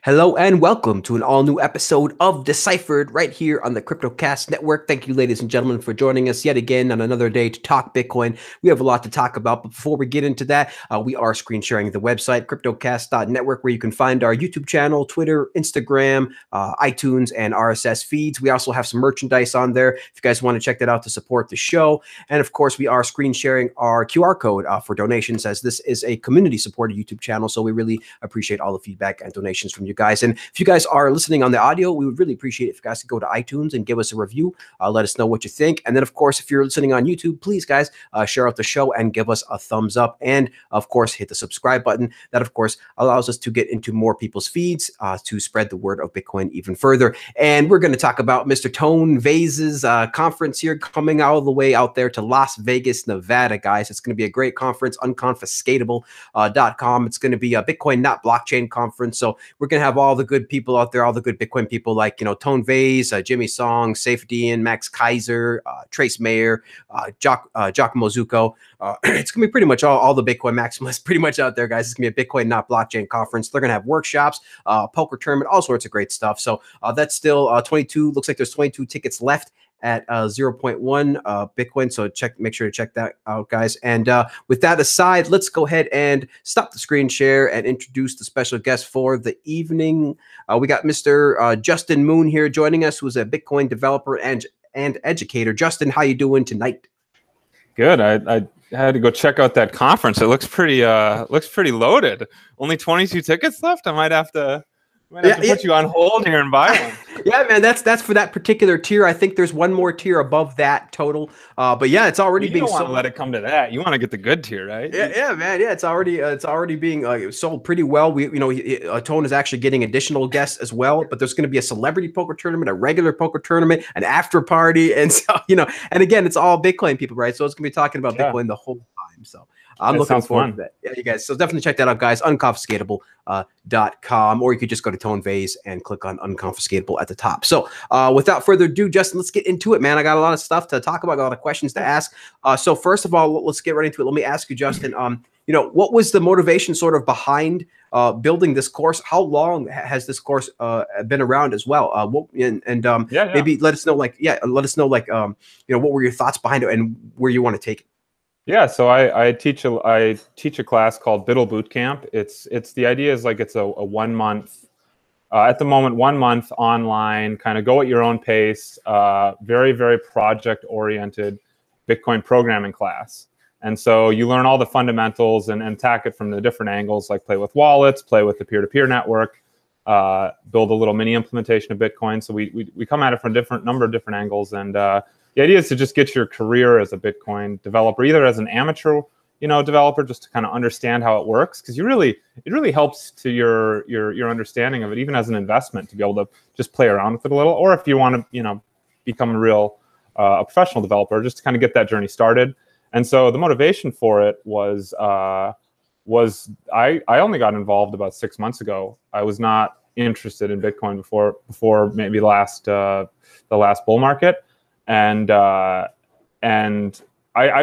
Hello and welcome to an all-new episode of Deciphered right here on the CryptoCast Network. Thank you, ladies and gentlemen, for joining us yet again on another day to talk Bitcoin. We have a lot to talk about, but before we get into that, we are screen sharing the website, CryptoCast.network, where you can find our YouTube channel, Twitter, Instagram, iTunes, and RSS feeds. We also have some merchandise on there if you guys want to check that out to support the show. And of course, we are screen sharing our QR code for donations, as this is a community-supported YouTube channel, so we really appreciate all the feedback and donations from you guys. And if you guys are listening on the audio, we would really appreciate it if you guys could go to iTunes and give us a review. Let us know what you think. And then, of course, if you're listening on YouTube, please, guys, share out the show and give us a thumbs up. And, of course, hit the subscribe button. That, of course, allows us to get into more people's feeds to spread the word of Bitcoin even further. And we're going to talk about Mr. Tone Vays's conference here coming all the way out there to Las Vegas, Nevada, guys. It's going to be a great conference, unconfiscatable.com. It's going to be a Bitcoin, not blockchain conference. So we're going to have all the good people out there, all the good Bitcoin people like, Tone Vays, Jimmy Songz, Safe Dean, Max Kaiser, Trace Mayer, Giacomo Zucco. It's going to be pretty much all the Bitcoin maximalists pretty much out there, guys. It's going to be a Bitcoin, not blockchain conference. They're going to have workshops, poker tournament, all sorts of great stuff. So that's still 22. Looks like there's 22 tickets left at 0.1 Bitcoin. So make sure to check that out, guys. And with that aside, let's go ahead and stop the screen share and introduce the special guest for the evening. We got Mr. Justin Moon here joining us, who's a Bitcoin developer and educator. Justin, how you doing tonight? Good. I had to go check out that conference. It looks pretty loaded. Only 22 tickets left. I might have to put you on hold here and buy one. Yeah, man, that's for that particular tier. I think there's one more tier above that total. But yeah, it's already being sold. You don't want to let it come to that. You want to get the good tier, right? Yeah, man. Yeah, it's already being sold pretty well. Tone is actually getting additional guests as well. But there's going to be a celebrity poker tournament, a regular poker tournament, an after party, and so and again, it's all Bitcoin people, right? So it's going to be talking about Bitcoin the whole time. So I'm looking forward to that. Yeah, you guys. So definitely check that out, guys. Unconfiscatable.com, or you could just go to Tone Vays and click on Unconfiscatable at the top. So without further ado, Justin, let's get into it, man. I got a lot of stuff to talk about, a lot of questions to ask. So first of all, let's get right into it. Let me ask you, Justin, what was the motivation sort of behind building this course? How long has this course been around as well? Maybe let us know, what were your thoughts behind it and where you want to take it? Yeah, so I teach a class called Buidl Bootcamp. It's the idea is like it's a 1 month, at the moment 1 month online, kind of go at your own pace, very, very project oriented Bitcoin programming class. And so you learn all the fundamentals and attack it from the different angles, like play with wallets, play with the peer-to-peer network, build a little mini implementation of Bitcoin. So we come at it from a number of different angles, and the idea is to just get your career as a Bitcoin developer, either as an amateur, developer, just to kind of understand how it works, because it really helps to your understanding of it, even as an investment, to be able to just play around with it a little, or if you want to, become a real a professional developer, just to kind of get that journey started. And so the motivation for it was I only got involved about 6 months ago. I was not interested in Bitcoin before maybe the last bull market. And I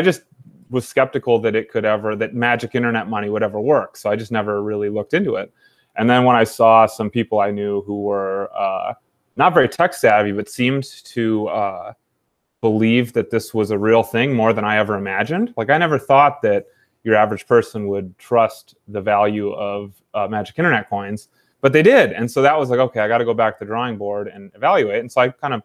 just was skeptical that magic internet money would ever work. So I just never really looked into it. And then when I saw some people I knew who were not very tech savvy, but seemed to believe that this was a real thing more than I ever imagined. Like, I never thought that your average person would trust the value of magic internet coins, but they did. And so that was like, okay, I got to go back to the drawing board and evaluate. And so I kind of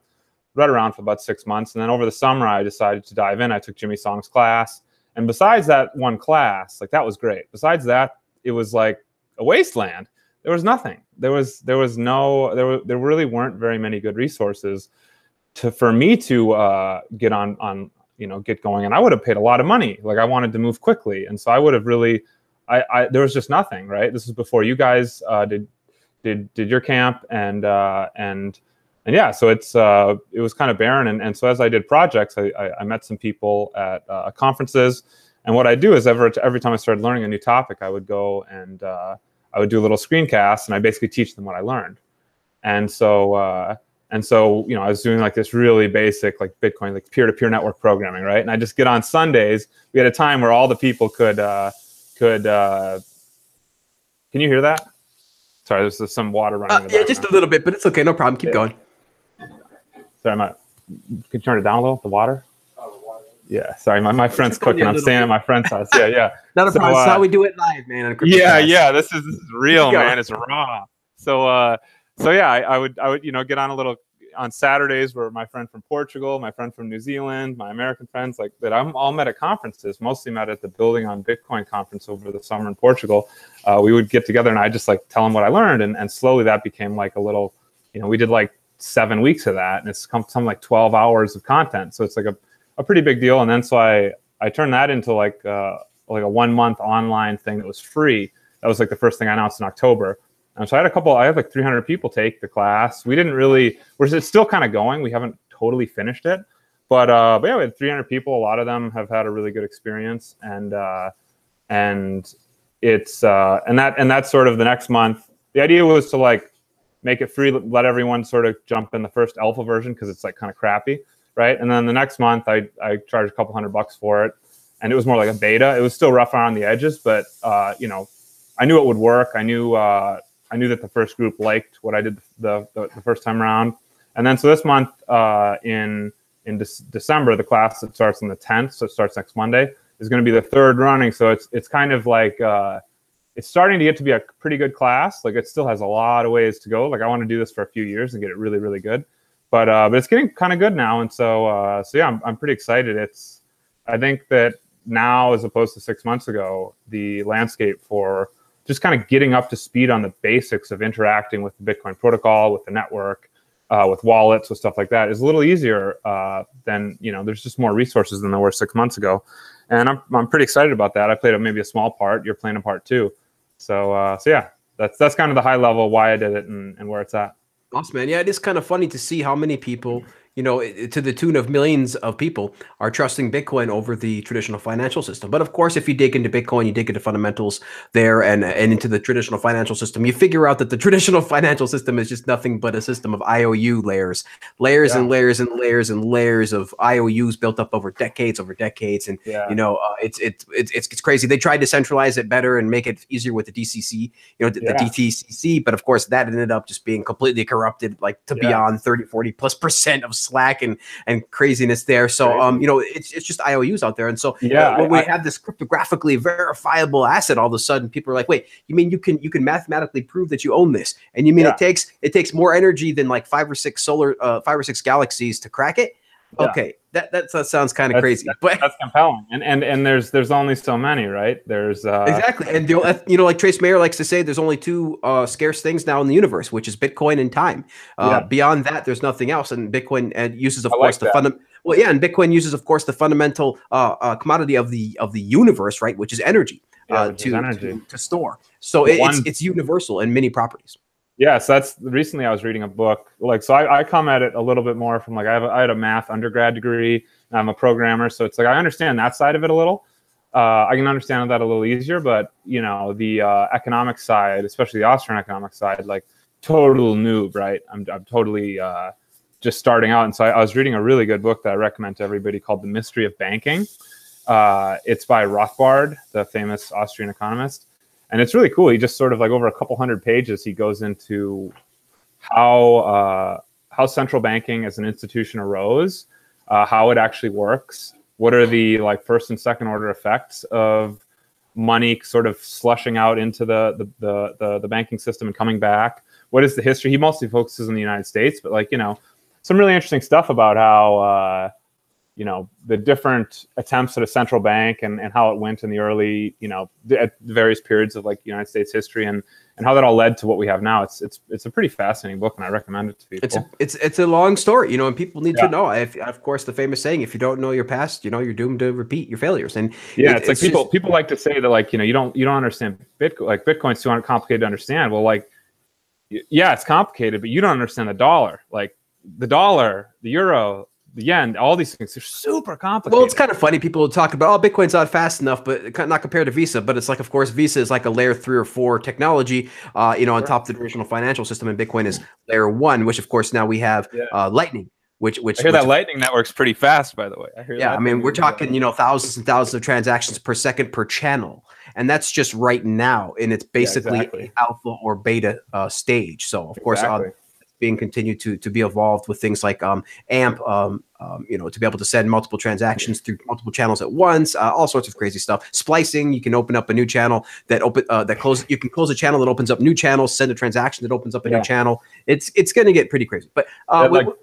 read around for about 6 months. And then over the summer, I decided to dive in. I took Jimmy Song's class. And besides that one class, like, that was great. Besides that, it was like a wasteland. There was nothing. There really weren't very many good resources for me to get going. And I would have paid a lot of money. Like, I wanted to move quickly. And so I would have really, there was just nothing, right? This was before you guys did your camp, and yeah, so it was kind of barren. And so as I did projects, I met some people at conferences. And what I do is every time I started learning a new topic, I would go and I would do a little screencast, and I basically teach them what I learned. And so I was doing like this really basic, like Bitcoin, like peer-to-peer network programming, right? And I just get on Sundays. We had a time where all the people could. Can you hear that? Sorry, there's some water running in the Yeah, background. just a little bit, but it's okay. No problem. Keep going. Sorry, can you turn it down a little, the water? Yeah, sorry, my friend's cooking. I'm staying at my friend's house. Yeah. Not a problem. That's how we do it live, man. On Yeah. This is real, man. It's raw. So yeah, I would get on a little on Saturdays where my friend from Portugal, my friend from New Zealand, my American friends like that I'm all met at conferences, mostly met at the Building on Bitcoin conference over the summer in Portugal. We would get together and I just like tell them what I learned, and slowly that became like a little, we did like 7 weeks of that, and it's something like 12 hours of content. So it's like a pretty big deal. And then so I turned that into like a 1 month online thing that was free. That was like the first thing I announced in October. And so I had like 300 people take the class. It's still kind of going. We haven't totally finished it, but yeah, we had 300 people. A lot of them have had a really good experience, and it's and that's sort of the next month. The idea was to like make it free, let everyone sort of jump in the first alpha version because it's like kind of crappy, right? And then the next month I charged a couple $100 for it, and it was more like a beta. It was still rough around the edges, but I knew it would work. I knew that the first group liked what I did the first time around. And then so this month in December, the class that starts on the 10th, so it starts next Monday, is going to be the third running. So it's kind of like it's starting to get to be a pretty good class. Like it still has a lot of ways to go. Like I want to do this for a few years and get it really, really good. But it's getting kind of good now. And so yeah, I'm pretty excited. I think that now, as opposed to 6 months ago, the landscape for just kind of getting up to speed on the basics of interacting with the Bitcoin protocol, with the network, with wallets, with stuff like that is a little easier than, there's just more resources than there were 6 months ago. And I'm pretty excited about that. I played maybe a small part. You're playing a part too. So yeah, that's kind of the high level why I did it and where it's at. Awesome, man. Yeah, it is kind of funny to see how many people, to the tune of millions of people are trusting Bitcoin over the traditional financial system. But of course, if you dig into Bitcoin, you dig into fundamentals there and into the traditional financial system, you figure out that the traditional financial system is just nothing but a system of IOU layers and layers and layers and layers of IOUs built up over decades. And, it's crazy. They tried to centralize it better and make it easier with the DCC, the DTCC. But of course, that ended up just being completely corrupted, like to beyond 30-40+% of slack and craziness there. So it's just IOUs out there. And so when we have this cryptographically verifiable asset, all of a sudden people are like, wait, you mean you can mathematically prove that you own this? And you mean it takes more energy than like 5 or 6 galaxies to crack it? Okay, that sounds kind of crazy, but that's compelling. And there's only so many, right? There's exactly. And like Trace Mayer likes to say, there's only 2 scarce things now in the universe, which is Bitcoin and time. Beyond that, there's nothing else. And Bitcoin uses, of course, and Bitcoin uses, of course, the fundamental commodity of the universe, right, which is energy, to store. So it's universal in many properties. Yeah, so recently I was reading a book. So I come at it a little bit more from I had a math undergrad degree, and I'm a programmer. So it's like I understand that side of it a little. I can understand that a little easier, but the economic side, especially the Austrian economic side, like total noob, right? I'm totally just starting out. And so I was reading a really good book that I recommend to everybody called The Mystery of Banking. It's by Rothbard, the famous Austrian economist. And it's really cool. He just sort of like over a couple hundred pages, he goes into how central banking as an institution arose, how it actually works, what are the like first and second order effects of money sort of slushing out into the banking system and coming back. What is the history? He mostly focuses on the United States, but some really interesting stuff about how the different attempts at a central bank and how it went in the early, at various periods of United States history and how that all led to what we have now. It's a pretty fascinating book, and I recommend it to people. It's a long story, and people need to know. Of course, the famous saying, if you don't know your past, you're doomed to repeat your failures. And it's like people like to say that you don't understand Bitcoin. Like Bitcoin's too complicated to understand. Well, it's complicated, but you don't understand the dollar. Like the dollar, the euro, the yen, all these things are super complicated. Well, it's kind of funny. People will talk about, Bitcoin's not fast enough, but not compared to Visa. But it's of course, Visa is like a layer 3 or 4 technology, on top of the traditional financial system, and Bitcoin is layer 1, which of course now we have Lightning. Which I hear that Lightning network's pretty fast, by the way. We're talking thousands and thousands of transactions per second per channel, and that's just right now, and it's basically exactly. alpha or beta stage. So of course, it's being continued to be evolved with things like AMP, to be able to send multiple transactions through multiple channels at once, all sorts of crazy stuff. Splicing, you can open up a new channel you can close a channel that opens up new channels, send a transaction that opens up a new channel. It's going to get pretty crazy. But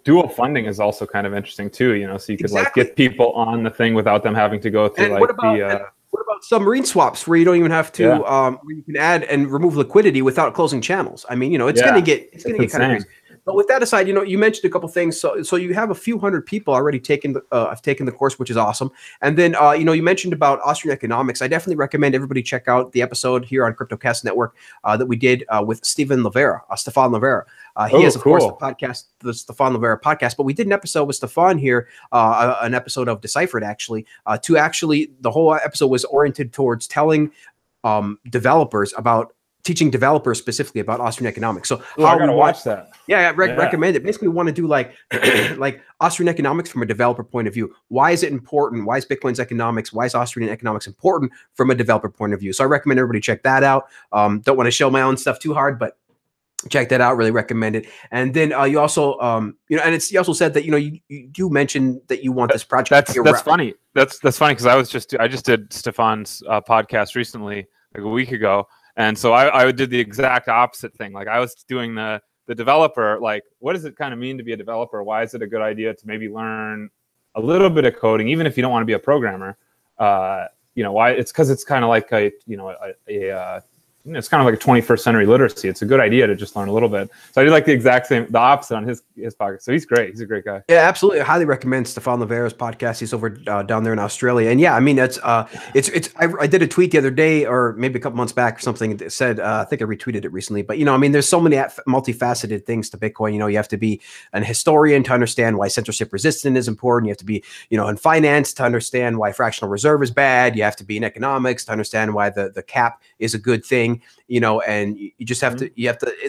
dual funding is also kind of interesting too, so you could like get people on the thing without them having to go through what about submarine swaps where you don't even have to where you can add and remove liquidity without closing channels? I mean, it's going to get kind of crazy. But with that aside, you mentioned a couple things. So you have a few hundred people already taken the course, which is awesome. And then you mentioned about Austrian economics. I definitely recommend everybody check out the episode here on CryptoCast Network that we did with Stefan Livera. He has, of course, the Stefan Livera podcast. But we did an episode with Stefan here, an episode of Deciphered, actually. The whole episode was oriented towards telling teaching developers specifically about Austrian economics. So I gotta watch that. Recommend it. Basically, we want to do like Austrian economics from a developer point of view. Why is it important? Why is Bitcoin's economics? Why is Austrian economics important from a developer point of view? So I recommend everybody check that out. Don't want to show my own stuff too hard, but check that out. Really recommend it. And then you also, you also said that you mentioned that you want this project. That's funny. That's funny because I just did Stefan's podcast recently, like a week ago. And so I did the exact opposite thing. Like I was doing the developer, like what does it kind of mean to be a developer? Why is it a good idea to maybe learn a little bit of coding, even if you don't want to be a programmer? Why? It's because it's kind of like it's kind of like a 21st century literacy. It's a good idea to just learn a little bit. So I did like the opposite on his podcast. So he's great. He's a great guy. Yeah, absolutely. I highly recommend Stefan Livera's podcast. He's over down there in Australia. And yeah, I mean, I did a tweet the other day or maybe a couple months back or something that said, I think I retweeted it recently, but there's so many multifaceted things to Bitcoin. You have to be an historian to understand why censorship resistant is important. You have to be, in finance to understand why fractional reserve is bad. You have to be in economics to understand why the cap is a good thing. And you just have to,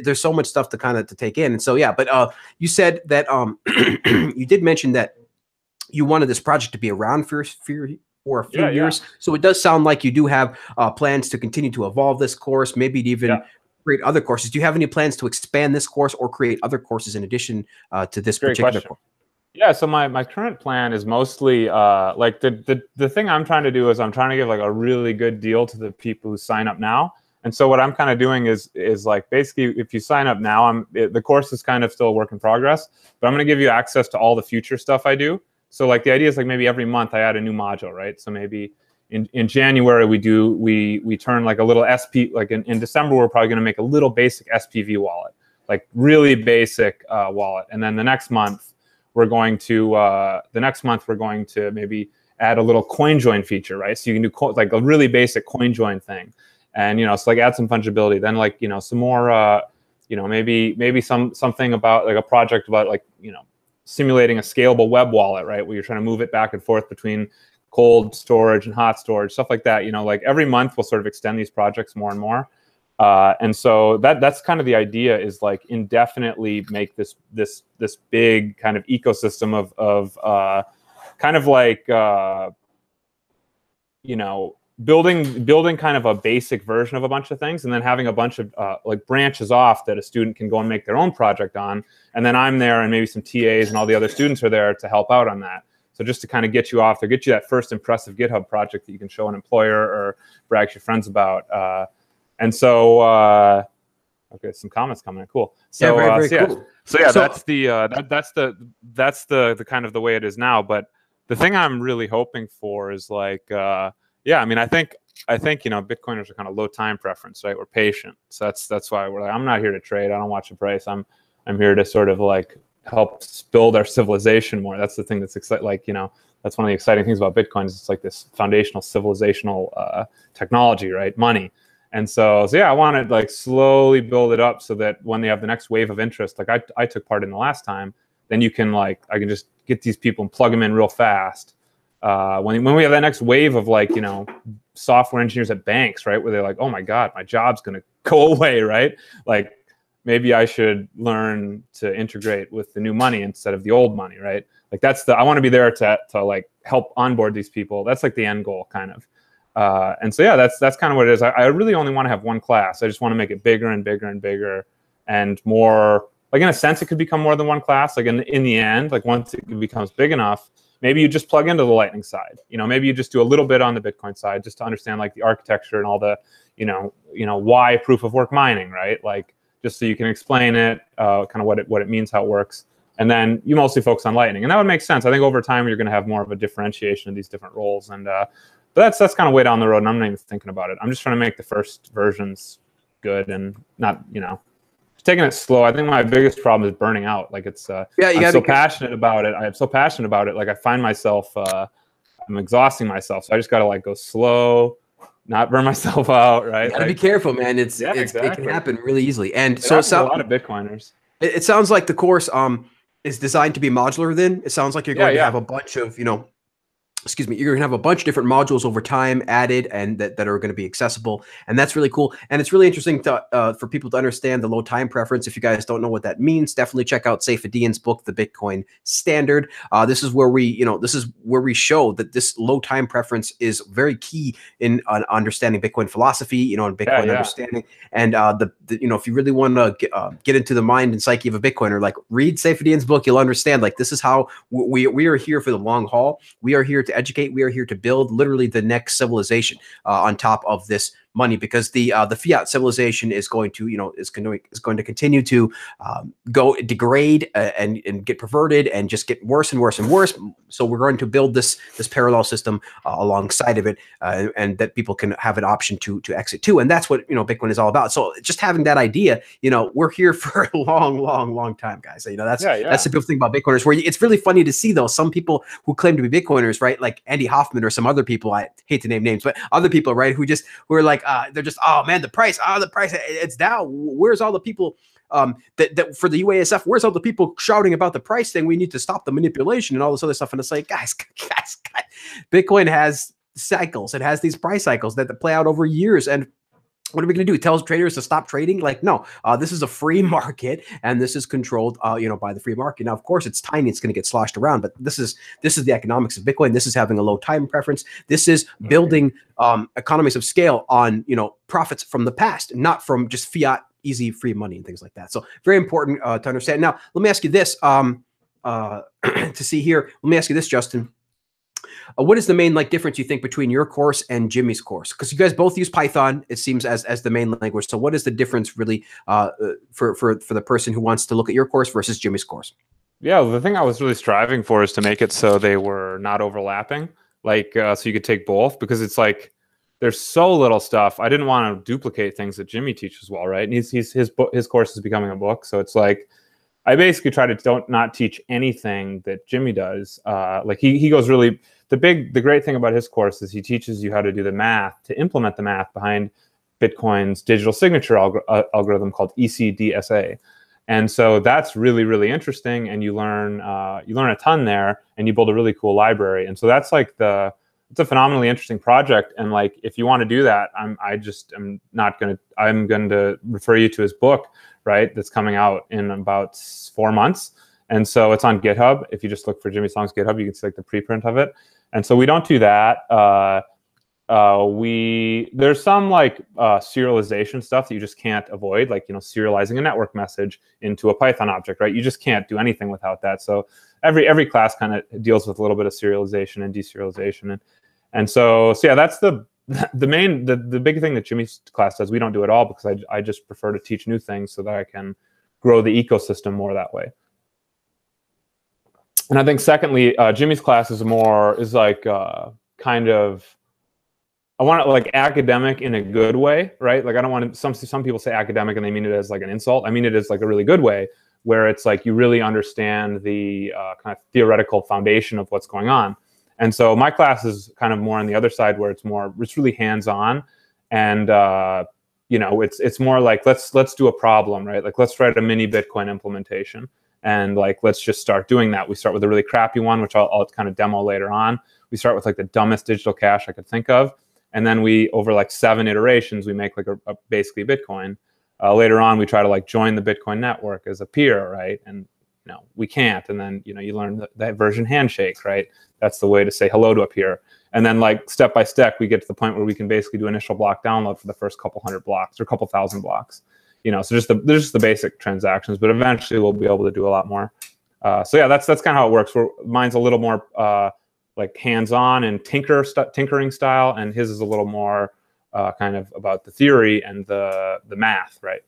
there's so much stuff to take in. And so, yeah, but you said that you did mention that you wanted this project to be around for a few years. So it does sound like you do have plans to continue to evolve this course, maybe to even create other courses. Do you have any plans to expand this course or create other courses in addition to this particular course? Yeah, so my current plan is mostly like the thing I'm trying to do is I'm trying to give like a really good deal to the people who sign up now. And so what I'm kind of doing is like basically if you sign up now, the course is kind of still a work in progress, but I'm going to give you access to all the future stuff I do. So like the idea is like maybe every month I add a new module, right? So maybe in January we turn like a little SP, like in December we're probably going to make a little basic SPV wallet, like really basic wallet. And then the next month we're going to maybe add a little coin join feature, right? So you can do like a really basic coin join thing. And so like add some fungibility, then like some more maybe something about like a project about like simulating a scalable web wallet, right, where you're trying to move it back and forth between cold storage and hot storage, stuff like that. Like every month we'll sort of extend these projects more and more, and so that's kind of the idea, is like indefinitely make this big kind of ecosystem of kind of like building kind of a basic version of a bunch of things, and then having a bunch of like branches off that a student can go and make their own project on. And then I'm there, and maybe some TAs and all the other students are there to help out on that. So just to kind of get you off there, get you that first impressive GitHub project that you can show an employer or brag to your friends about. And so, okay, some comments coming in. Cool. So, very cool. So yeah, that's the kind of the way it is now. But the thing I'm really hoping for is like, I mean, I think Bitcoiners are kind of low time preference, right? We're patient, so that's why we're like, I'm not here to trade. I don't watch the price. I'm here to sort of like help build our civilization more. That's the thing that's exciting. Like that's one of the exciting things about Bitcoin is it's like this foundational civilizational technology, right? Money. And so yeah, I want to like slowly build it up so that when they have the next wave of interest, like I took part in the last time, then you can like I can just get these people and plug them in real fast. When we have that next wave of like, software engineers at banks, right, where they're like, oh my God, my job's going to go away, right? Like maybe I should learn to integrate with the new money instead of the old money, right? Like I want to be there to like help onboard these people. That's like the end goal kind of. And so yeah, that's kind of what it is. I really only want to have one class. I just want to make it bigger and bigger and bigger and more. Like in a sense, it could become more than one class. Like in the end, like once it becomes big enough, maybe you just plug into the Lightning side. Maybe you just do a little bit on the Bitcoin side just to understand like the architecture and all the, why proof of work mining, right? Like just so you can explain it, kind of what it means, how it works. And then you mostly focus on Lightning, and that would make sense. I think over time you're going to have more of a differentiation of these different roles, and but that's kind of way down the road, and I'm not even thinking about it. I'm just trying to make the first versions good and not, taking it slow. I think my biggest problem is burning out. Like it's I'm so passionate about it. I'm so passionate about it. Like I find myself I'm exhausting myself. So I just got to like go slow, not burn myself out. Right. You gotta be careful, man. Exactly. It can happen really easily. And so a lot of Bitcoiners. It sounds like the course is designed to be modular. Then it sounds like you're going to have a bunch of you're going to have a bunch of different modules over time added and that are going to be accessible. And that's really cool. And it's really interesting to for people to understand the low time preference. If you guys don't know what that means, definitely check out Saifedean's book, The Bitcoin Standard. This is where we show that this low time preference is very key in understanding Bitcoin philosophy, and Bitcoin understanding. And if you really want to get into the mind and psyche of a Bitcoiner, like read Saifedean's book, you'll understand like this is how we are here for the long haul. We are here to educate. We are here to build literally the next civilization on top of this money, because the fiat civilization is going to is going to continue to go degrade and get perverted and just get worse and worse and worse. So we're going to build this parallel system alongside of it, and that people can have an option to exit to, and that's what Bitcoin is all about. So just having that idea, we're here for a long time, guys. That's the beautiful thing about Bitcoiners. Where it's really funny to see though some people who claim to be Bitcoiners, right? Like Andy Hoffman or some other people. I hate to name names, but other people, right? Who are like. They're just, oh man, the price, it's down. Where's all the people that for the UASF? Where's all the people shouting about the price thing? We need to stop the manipulation and all this other stuff. And it's like, guys, Bitcoin has cycles. It has these price cycles that play out over years. And what are we going to do? Tell traders to stop trading? Like, no, this is a free market, and this is controlled, by the free market. Now, of course, it's tiny; it's going to get sloshed around. But this is the economics of Bitcoin. This is having a low time preference. This is building economies of scale on profits from the past, not from just fiat, easy, free money and things like that. So, very important to understand. Now, let me ask you this: to see here. Let me ask you this, Justin. What is the main difference you think between your course and Jimmy's course? Because you guys both use Python, it seems, as the main language. So what is the difference really for the person who wants to look at your course versus Jimmy's course? Yeah, the thing I was really striving for is to make it so they were not overlapping, so you could take both, because it's like there's so little stuff. I didn't want to duplicate things that Jimmy teaches well, right? And his course is becoming a book, so it's like I basically try to not teach anything that Jimmy does. He goes really. The great thing about his course is he teaches you how to do the math, to implement the math behind Bitcoin's digital signature algorithm called ECDSA. And so that's really, really interesting. And you learn a ton there, and you build a really cool library. And so that's it's a phenomenally interesting project. And if you want to do that, I'm going to refer you to his book, right? That's coming out in about 4 months. And so it's on GitHub. If you just look for Jimmy Songz GitHub, you can see the preprint of it. And so we don't do that. There's some serialization stuff that you just can't avoid, serializing a network message into a Python object, right? You just can't do anything without that. So every class kind of deals with a little bit of serialization and deserialization, and so yeah, that's the big thing that Jimmy's class does. We don't do it all, because I just prefer to teach new things so that I can grow the ecosystem more that way. And I think secondly, Jimmy's class is kind of, I want it academic in a good way, right? I don't want to, some people say academic and they mean it as an insult. I mean it as a really good way, where it's you really understand the kind of theoretical foundation of what's going on. And so my class is kind of more on the other side, where it's really hands-on, and it's more let's do a problem, right? Let's write a mini Bitcoin implementation. And let's just start doing that. We start with a really crappy one, which I'll kind of demo later on. We start with the dumbest digital cash I could think of. And then over 7 iterations, we make basically Bitcoin. Later on, we try to join the Bitcoin network as a peer, right? And we can't. And then, you learn that version handshake, right? That's the way to say hello to a peer. And then like step by step, we get to the point where we can basically do initial block download for the first couple hundred blocks or couple thousand blocks. You know, so there's just the basic transactions, but eventually we'll be able to do a lot more. So yeah, that's kind of how it works. Mine's a little more like hands-on and tinkering style, and his is a little more kind of about the theory and the math, right?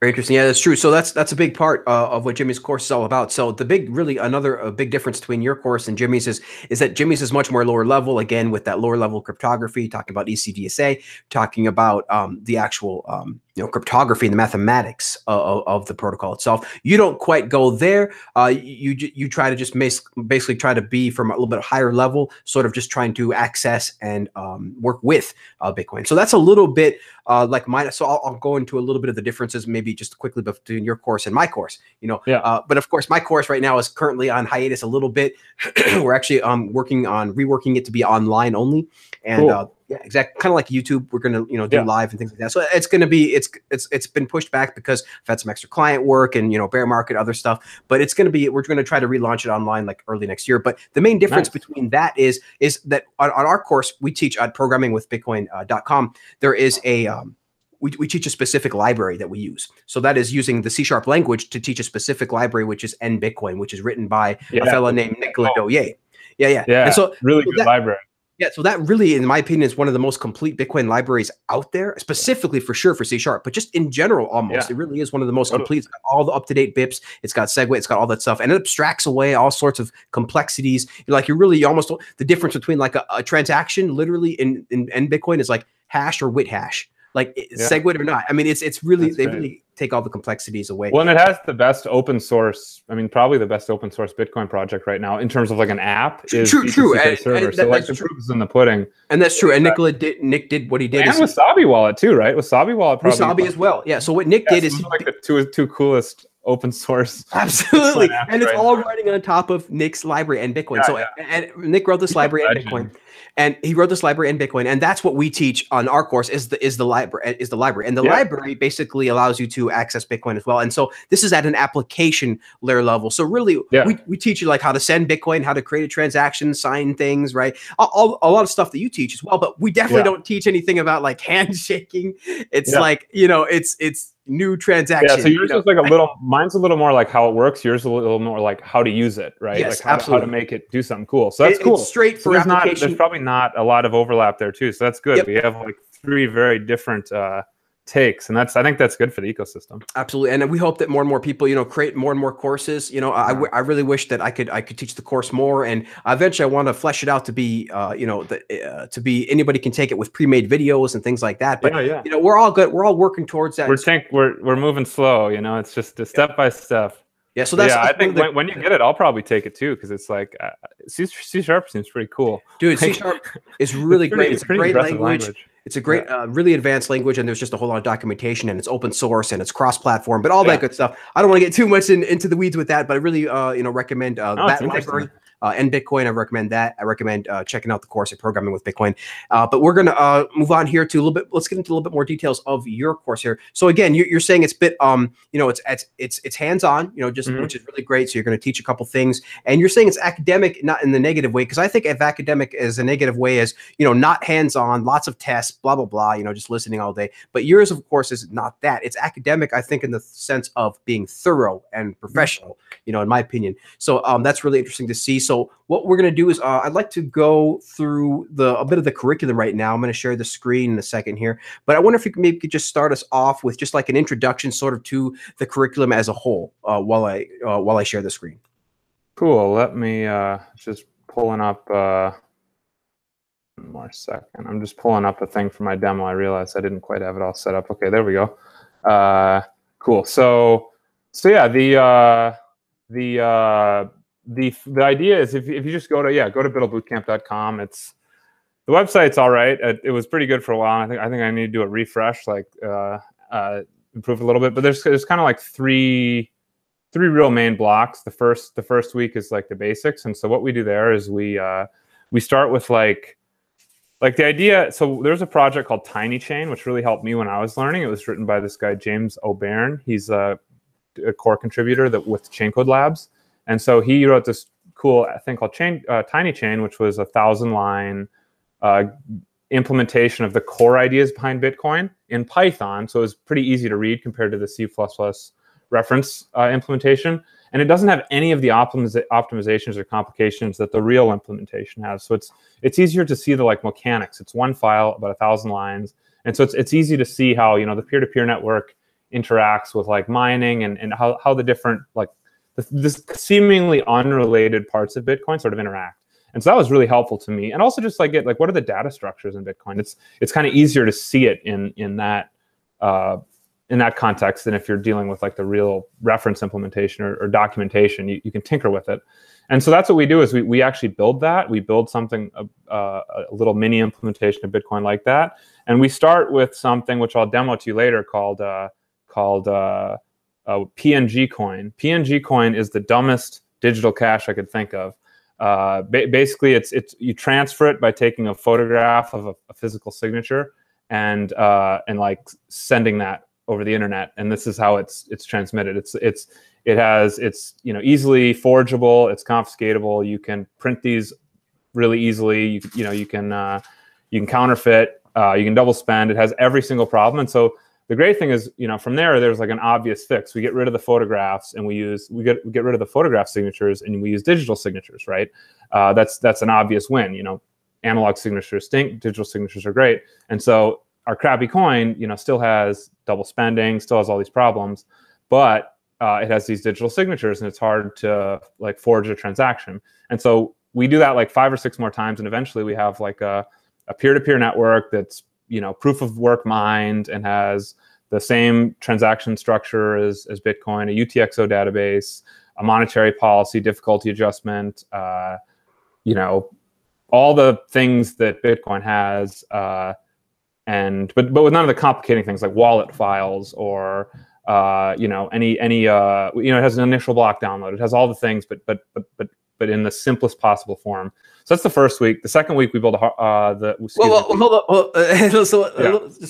Very interesting. Yeah, that's true. So that's a big part of what Jimmy's course is all about. So the another big difference between your course and Jimmy's is that Jimmy's is much more lower level, again, with that lower level cryptography, talking about ECDSA, talking about the actual cryptography and the mathematics of the protocol itself. You don't quite go there. You try to just basically try to be from a little bit higher level, sort of just trying to access and work with Bitcoin. So that's a little bit like mine. So I'll go into a little bit of the differences, maybe just quickly between your course and my course. But of course, my course right now is currently on hiatus a little bit. We're actually working on reworking it to be online only, and cool. Yeah, exactly. Kind of like YouTube. We're gonna, do live and things like that. So it's gonna be, it's been pushed back because I've had some extra client work and bear market, other stuff. But it's gonna be, we're gonna try to relaunch it online like early next year. But the main difference between that is that on our course we teach at programmingwithbitcoin.com. There is a we teach a specific library that we use. So that is using the C# language to teach a specific library, which is NBitcoin, which is written by a fellow named Nicolas Doyer. Yeah. And so really good library. Yeah, so that really, in my opinion, is one of the most complete Bitcoin libraries out there, specifically for sure for C#, but just in general, almost. It really is one of the most complete. It's got all the up-to-date BIPs. It's got segue. It's got all that stuff. And it abstracts away all sorts of complexities. You almost, the difference between like a transaction literally in Bitcoin is like hash or with hash. Like segue or not. I mean, it's really, really take all the complexities away. Well, and it has the best open source, probably the best open source Bitcoin project right now in terms of like an app. True. Server. So like the proof is in the pudding. And that's true. And Nick did what he did. And Wasabi Wallet too, right? Wasabi Wallet probably. Wasabi as well. Yeah. So what Nick did is like the two coolest open source. Absolutely. And it's all running on top of Nick's library and Bitcoin. And Nick wrote this library and Bitcoin. And he wrote this library in Bitcoin, and that's what we teach on our course is the library. And the library basically allows you to access Bitcoin as well. And so this is at an application layer level. So really, we teach you like how to send Bitcoin, how to create a transaction, sign things, right? A lot of stuff that you teach as well. But we definitely don't teach anything about like handshaking. It's like it's new transaction. Yeah, so yours is like mine's a little more like how it works. Yours is a little more like how to use it, right? Yes, like how to make it do something cool. So that's cool. It's straight for application. There's probably not a lot of overlap there too. So that's good. Yep. We have like three very different takes, and I think that's good for the ecosystem. Absolutely, and we hope that more and more people create more and more courses. I really wish that I could teach the course more, and eventually I want to flesh it out to be to be anybody can take it with pre-made videos and things like that. But we're all good. We're all working towards that. We're moving slow. It's just a step by step. Yeah, so that's I think when you get it, I'll probably take it too, because it's like C# seems pretty cool. Dude, C# is really great. It's a great language. It's a great, really advanced language, and there's just a whole lot of documentation, and it's open source, and it's cross-platform, but all that good stuff. I don't want to get too much into the weeds with that, but I really, recommend that library. And Bitcoin, I recommend that. I recommend checking out the course at Programming with Bitcoin. But we're going to move on here to a little bit. Let's get into a little bit more details of your course here. So again, you're saying it's a bit, it's hands-on, which is really great. So you're going to teach a couple things, and you're saying it's academic, not in the negative way, because I think of academic as a negative way as not hands-on, lots of tests, blah blah blah, just listening all day. But yours, of course, is not that. It's academic, I think, in the sense of being thorough and professional, in my opinion. So that's really interesting to see. So what we're going to do is I'd like to go through a bit of the curriculum right now. I'm going to share the screen in a second here, but I wonder if you could just start us off with just like an introduction sort of to the curriculum as a whole while I share the screen. Cool. Let me just pulling up one more second. I'm just pulling up a thing for my demo. I realized I didn't quite have it all set up. Okay, there we go. Cool. So yeah, the idea is if you just go to buidlbootcamp.com. The website's all right. It was pretty good for a while. I think I need to do a refresh, like improve a little bit. But there's kind of like three real main blocks. The first week is like the basics, and so what we do there is we start with like the idea. So there's a project called Tiny Chain, which really helped me when I was learning. It was written by this guy James O'Byrne. He's a core contributor with Chaincode Labs. And so he wrote this cool thing called Tiny Chain, which was a 1,000-line implementation of the core ideas behind Bitcoin in Python. So it was pretty easy to read compared to the C++ reference implementation. And it doesn't have any of the optimizations or complications that the real implementation has. So it's easier to see the mechanics. It's one file, about 1,000 lines. And so it's easy to see how, the peer-to-peer network interacts with mining and how the different, this seemingly unrelated parts of Bitcoin sort of interact. And so that was really helpful to me. And also just get what are the data structures in Bitcoin? It's kind of easier to see it in that context than if you're dealing with the real reference implementation or documentation. You can tinker with it. And so that's what we do is we actually build that. We build something, a little mini implementation of Bitcoin like that. And we start with something which I'll demo to you later called PNG coin. PNG coin is the dumbest digital cash I could think of. Basically, it's you transfer it by taking a photograph of a physical signature and sending that over the internet, and this is how it's transmitted. It's easily forgeable. It's confiscatable. You can print these really easily. You can counterfeit. You can double spend. It has every single problem, and so the great thing is, from there's an obvious fix. We get rid of the photographs and we get rid of the photograph signatures and we use digital signatures, right? That's an obvious win. Analog signatures stink, digital signatures are great. And so our crappy coin, still has double spending, still has all these problems, but it has these digital signatures and it's hard to forge a transaction. And so we do that 5 or 6 more times, and eventually we have a peer-to-peer network that's proof of work mined and has the same transaction structure as Bitcoin, a UTXO database, a monetary policy, difficulty adjustment, all the things that Bitcoin has, but with none of the complicating things like wallet files or any it has an initial block download. It has all the things, but in the simplest possible form. So that's the first week. The second week we build hold up. Just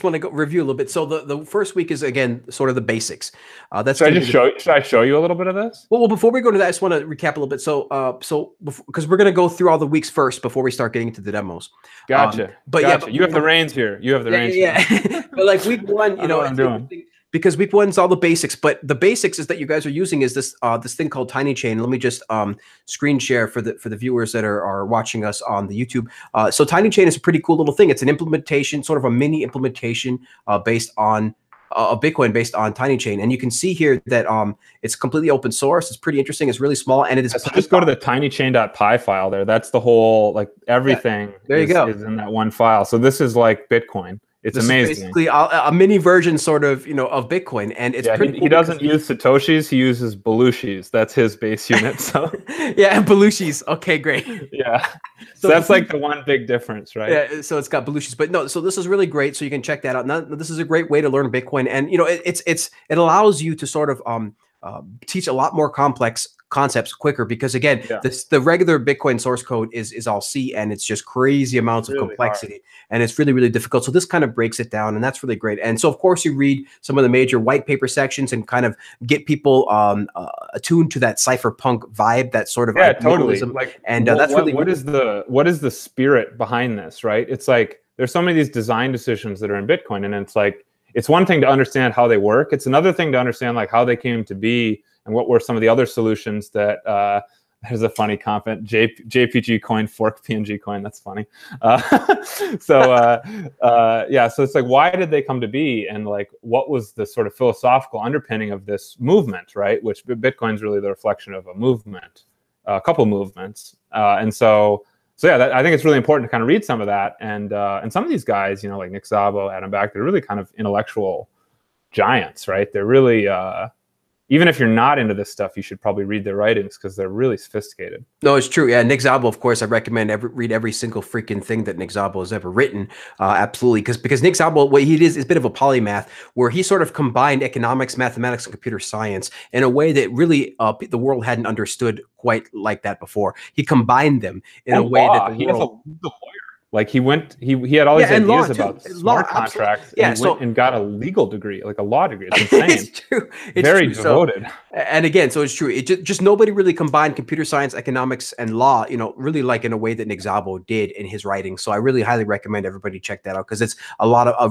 want to go review a little bit. So the first week is again sort of the basics. Should I show you a little bit of this? Well, before we go to that, I just want to recap a little bit. So because we're going to go through all the weeks first before we start getting into the demos. Gotcha. But you have the reins here. You have the reins. Yeah. But week one, I know what I'm doing. Because week one's all the basics, but the basics is that you guys are using is this thing called Tiny Chain. Let me just screen share for the viewers that are watching us on the YouTube. So Tiny Chain is a pretty cool little thing. It's an implementation, sort of a mini implementation based on Bitcoin based on Tiny Chain, and you can see here that it's completely open source. It's pretty interesting. It's really small, and it is. So just go to the tinychain.py file there. That's the whole everything. Yeah, there you go. Is in that one file. So this is Bitcoin. It's amazing. Is basically a mini version, sort of, of Bitcoin, and it's pretty. He doesn't use satoshis; he uses belushis. That's his base unit. So yeah, belushis. Okay, great. Yeah, so that's the one big difference, right? Yeah. So it's got belushis, but no. So this is really great. So you can check that out. Now, this is a great way to learn Bitcoin, and it allows you to sort of teach a lot more complex concepts quicker, because again, the regular Bitcoin source code is all C, and it's just crazy amounts of complexity, and it's really, really difficult. So this kind of breaks it down, and that's really great. And so of course you read some of the major white paper sections and kind of get people attuned to that cypherpunk vibe, that sort of totally. And that's really what is the spirit behind this, right? It's there's so many of these design decisions that are in Bitcoin, and it's one thing to understand how they work. It's another thing to understand how they came to be and what were some of the other solutions that. There's a funny comment. JPG coin, fork PNG coin. That's funny. So it's why did they come to be, and what was the sort of philosophical underpinning of this movement, right? Which Bitcoin's really the reflection of a movement, a couple movements, and so I think it's really important to kind of read some of that, and some of these guys, like Nick Szabo, Adam Back, they're really kind of intellectual giants, right? They're really even if you're not into this stuff, you should probably read their writings because they're really sophisticated. No, it's true. Yeah, Nick Szabo, of course, I recommend read every single freaking thing that Nick Szabo has ever written. Absolutely, because Nick Szabo, what he is a bit of a polymath, where he sort of combined economics, mathematics, and computer science in a way that really the world hadn't understood quite like that before. He combined them in a way that the world. He's a lawyer. Like he had all these and law ideas too. about Law, smart absolutely. contracts, and Yeah, he so went and got a legal degree, like a law degree. It's insane. it's true. It's Very true. So, devoted. and again, so it's true. It just nobody really combined computer science, economics, and law, really like in a way that Nick Szabo did in his writing. So I really highly recommend everybody check that out because it's a lot of a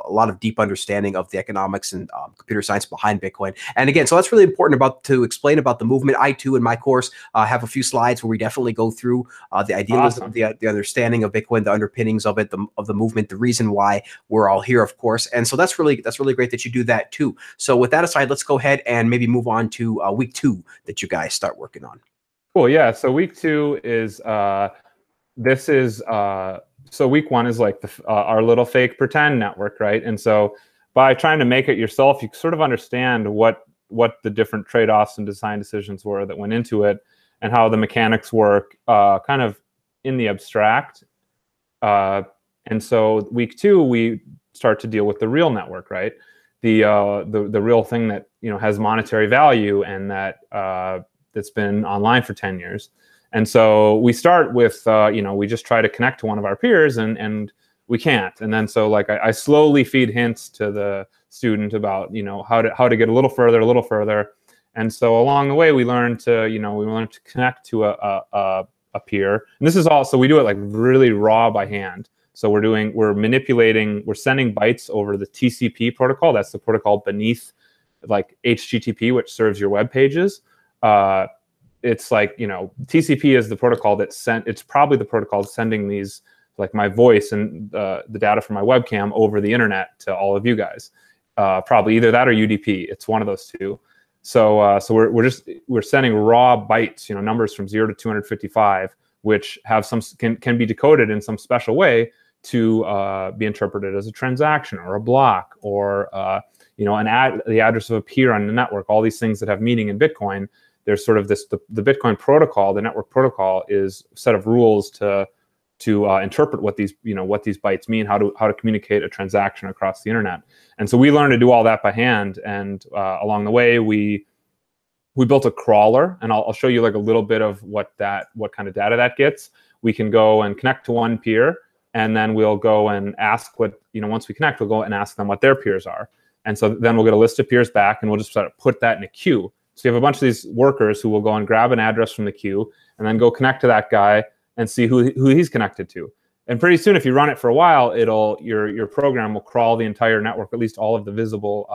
lot of deep understanding of the economics and computer science behind Bitcoin. And again, so that's really important to explain about the movement. I too, in my course, have a few slides where we definitely go through the idealism, Awesome. the understanding of Bitcoin, the underpinnings of it, of the movement, the reason why we're all here, of course. And so that's really great that you do that too. So with that aside, let's go ahead and maybe move on to week 2 that you guys start working on. Cool. Yeah. So week 2 is so week 1 is like our little fake pretend network, right? And so by trying to make it yourself, you sort of understand what the different trade-offs and design decisions were that went into it, and how the mechanics work, kind of in the abstract. And so week 2, we start to deal with the real network, right? The real thing that has monetary value and that that's been online for 10 years. And so we start with we just try to connect to one of our peers, and we can't. And then so like I slowly feed hints to the student about how to get a little further. And so along the way we learn to connect to a peer. And this is also, we do it like really raw by hand. So we're sending bytes over the TCP protocol. That's the protocol beneath like HTTP, which serves your web pages. It's like, TCP is the protocol it's probably the protocol sending these, like my voice and the data from my webcam over the internet to all of you guys. Probably either that or UDP. It's one of those two. So we're sending raw bytes, numbers from 0 to 255, which have can be decoded in some special way to be interpreted as a transaction or a block or the address of a peer on the network. All these things that have meaning in Bitcoin. There's sort of the Bitcoin protocol, the network protocol, is a set of rules to interpret what these bytes mean, how to communicate a transaction across the internet. And so we learned to do all that by hand. And along the way, we built a crawler, and I'll show you like a little bit of what kind of data that gets. We can go and connect to one peer, and then we'll go and ask once we connect, we'll go and ask them what their peers are. And so then we'll get a list of peers back, and we'll just sort of put that in a queue. So you have a bunch of these workers who will go and grab an address from the queue and then go connect to that guy and see who he's connected to. And pretty soon, if you run it for a while, your program will crawl the entire network, at least all of the visible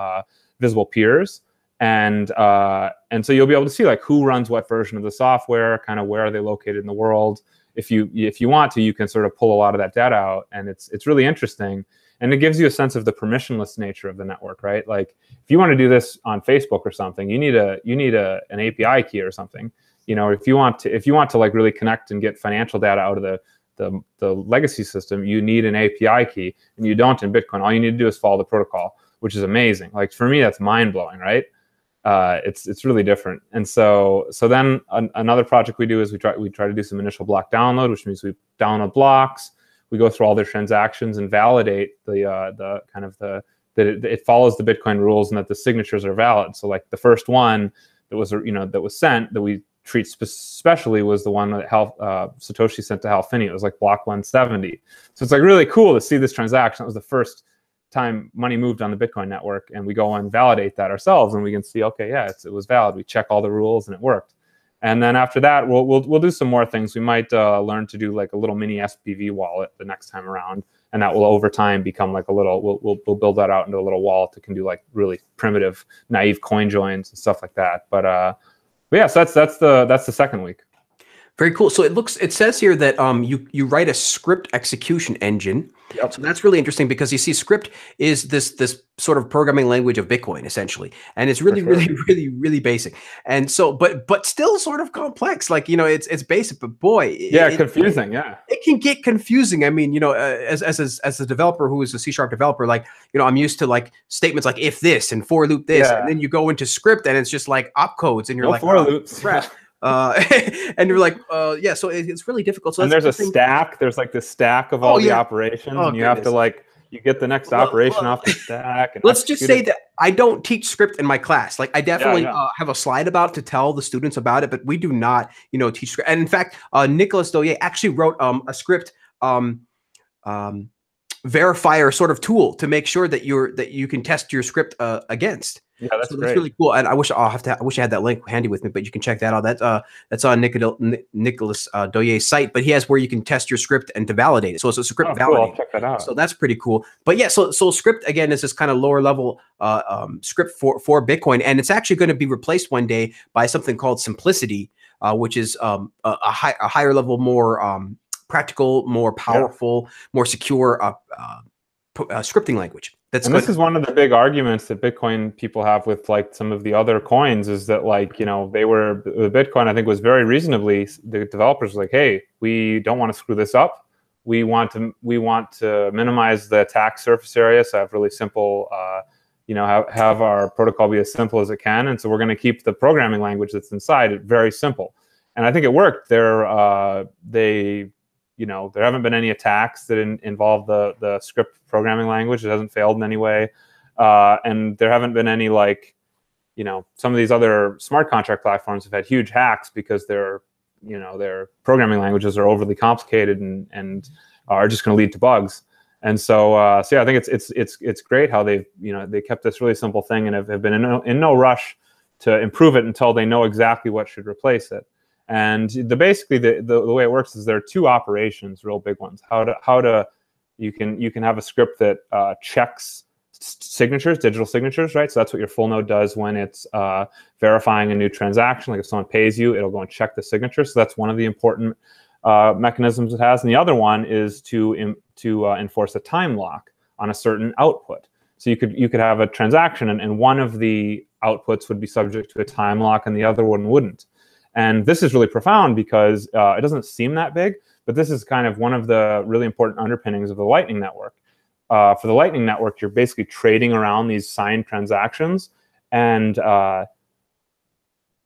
peers. And so you'll be able to see like who runs what version of the software, kind of where are they located in the world. If you want to, you can sort of pull a lot of that data out, and it's really interesting. And it gives you a sense of the permissionless nature of the network, right? Like if you want to do this on Facebook or something, you need an API key or something. If you want to like really connect and get financial data out of the legacy system, you need an API key, and you don't in Bitcoin. All you need to do is follow the protocol, which is amazing. Like for me, that's mind blowing, right? It's really different. And so then another project we do is we try to do some initial block download, which means we download blocks. We go through all their transactions and validate that it follows the Bitcoin rules and that the signatures are valid. So like the first one that was sent that we treat specially was the one that Satoshi sent to Hal Finney. It was like block 170. So it's like really cool to see this transaction. It was the first time money moved on the Bitcoin network, and we go and validate that ourselves, and we can see, okay, yeah, it was valid. We check all the rules and it worked. And then after that, we'll do some more things. We might learn to do like a little mini SPV wallet the next time around, and that will over time become like a little. We'll build that out into a little wallet that can do like really primitive, naive coin joins and stuff like that. But yeah, so that's the second week. Very cool. So it says here that you write a script execution engine. Yep. So that's really interesting because you see script is this sort of programming language of Bitcoin essentially. And it's really, really basic. And so, but still sort of complex. Like, it's basic, but boy. Confusing. Yeah. It can get confusing. I mean, as a developer who is a C# developer, like, I'm used to like statements like if this and for loop this, and then you go into script and it's just like opcodes and you're like, for loops. Crap. And you're like, yeah, so it's really difficult. So and there's a stack. There's like this stack of all the operations, and you have to like you get the next operation off the stack. And let's just say that I don't teach script in my class. Like I definitely have a slide about it to tell the students about it, but we do not, teach script. And in fact, Nicholas Doye actually wrote a script verifier sort of tool to make sure that you can test your script against. Yeah, that's so great. That's really cool. And I wish I had that link handy with me, but you can check that out. That's on Nicholas Doyer's site, but he has where you can test your script and to validate it. So it's a script validator. Cool. I'll check that out. So that's pretty cool. But yeah, so script again is this kind of lower level script for Bitcoin, and it's actually going to be replaced one day by something called Simplicity, which is a higher level, more practical, more powerful, more secure scripting language. This is one of the big arguments that Bitcoin people have with like some of the other coins, is that like, the Bitcoin, I think, was very reasonably, the developers were like, hey, we don't want to screw this up. We want to minimize the attack surface area. So have really simple, have our protocol be as simple as it can. And so we're going to keep the programming language that's inside very simple. And I think it worked. There haven't been any attacks that involve the script programming language. It hasn't failed in any way. And there haven't been any, like, some of these other smart contract platforms have had huge hacks because their programming languages are overly complicated and are just going to lead to bugs. And so, I think it's great how they've, they kept this really simple thing and have been in no rush to improve it until they know exactly what should replace it. And basically the way it works is there are two operations, real big ones. You can have a script that checks signatures, digital signatures, right? So that's what your full node does when it's verifying a new transaction. Like if someone pays you, it'll go and check the signature. So that's one of the important mechanisms it has. And the other one is to enforce a time lock on a certain output. So you could have a transaction and one of the outputs would be subject to a time lock and the other one wouldn't. And this is really profound because it doesn't seem that big, but this is kind of one of the really important underpinnings of the Lightning Network. For the Lightning Network, you're basically trading around these signed transactions, and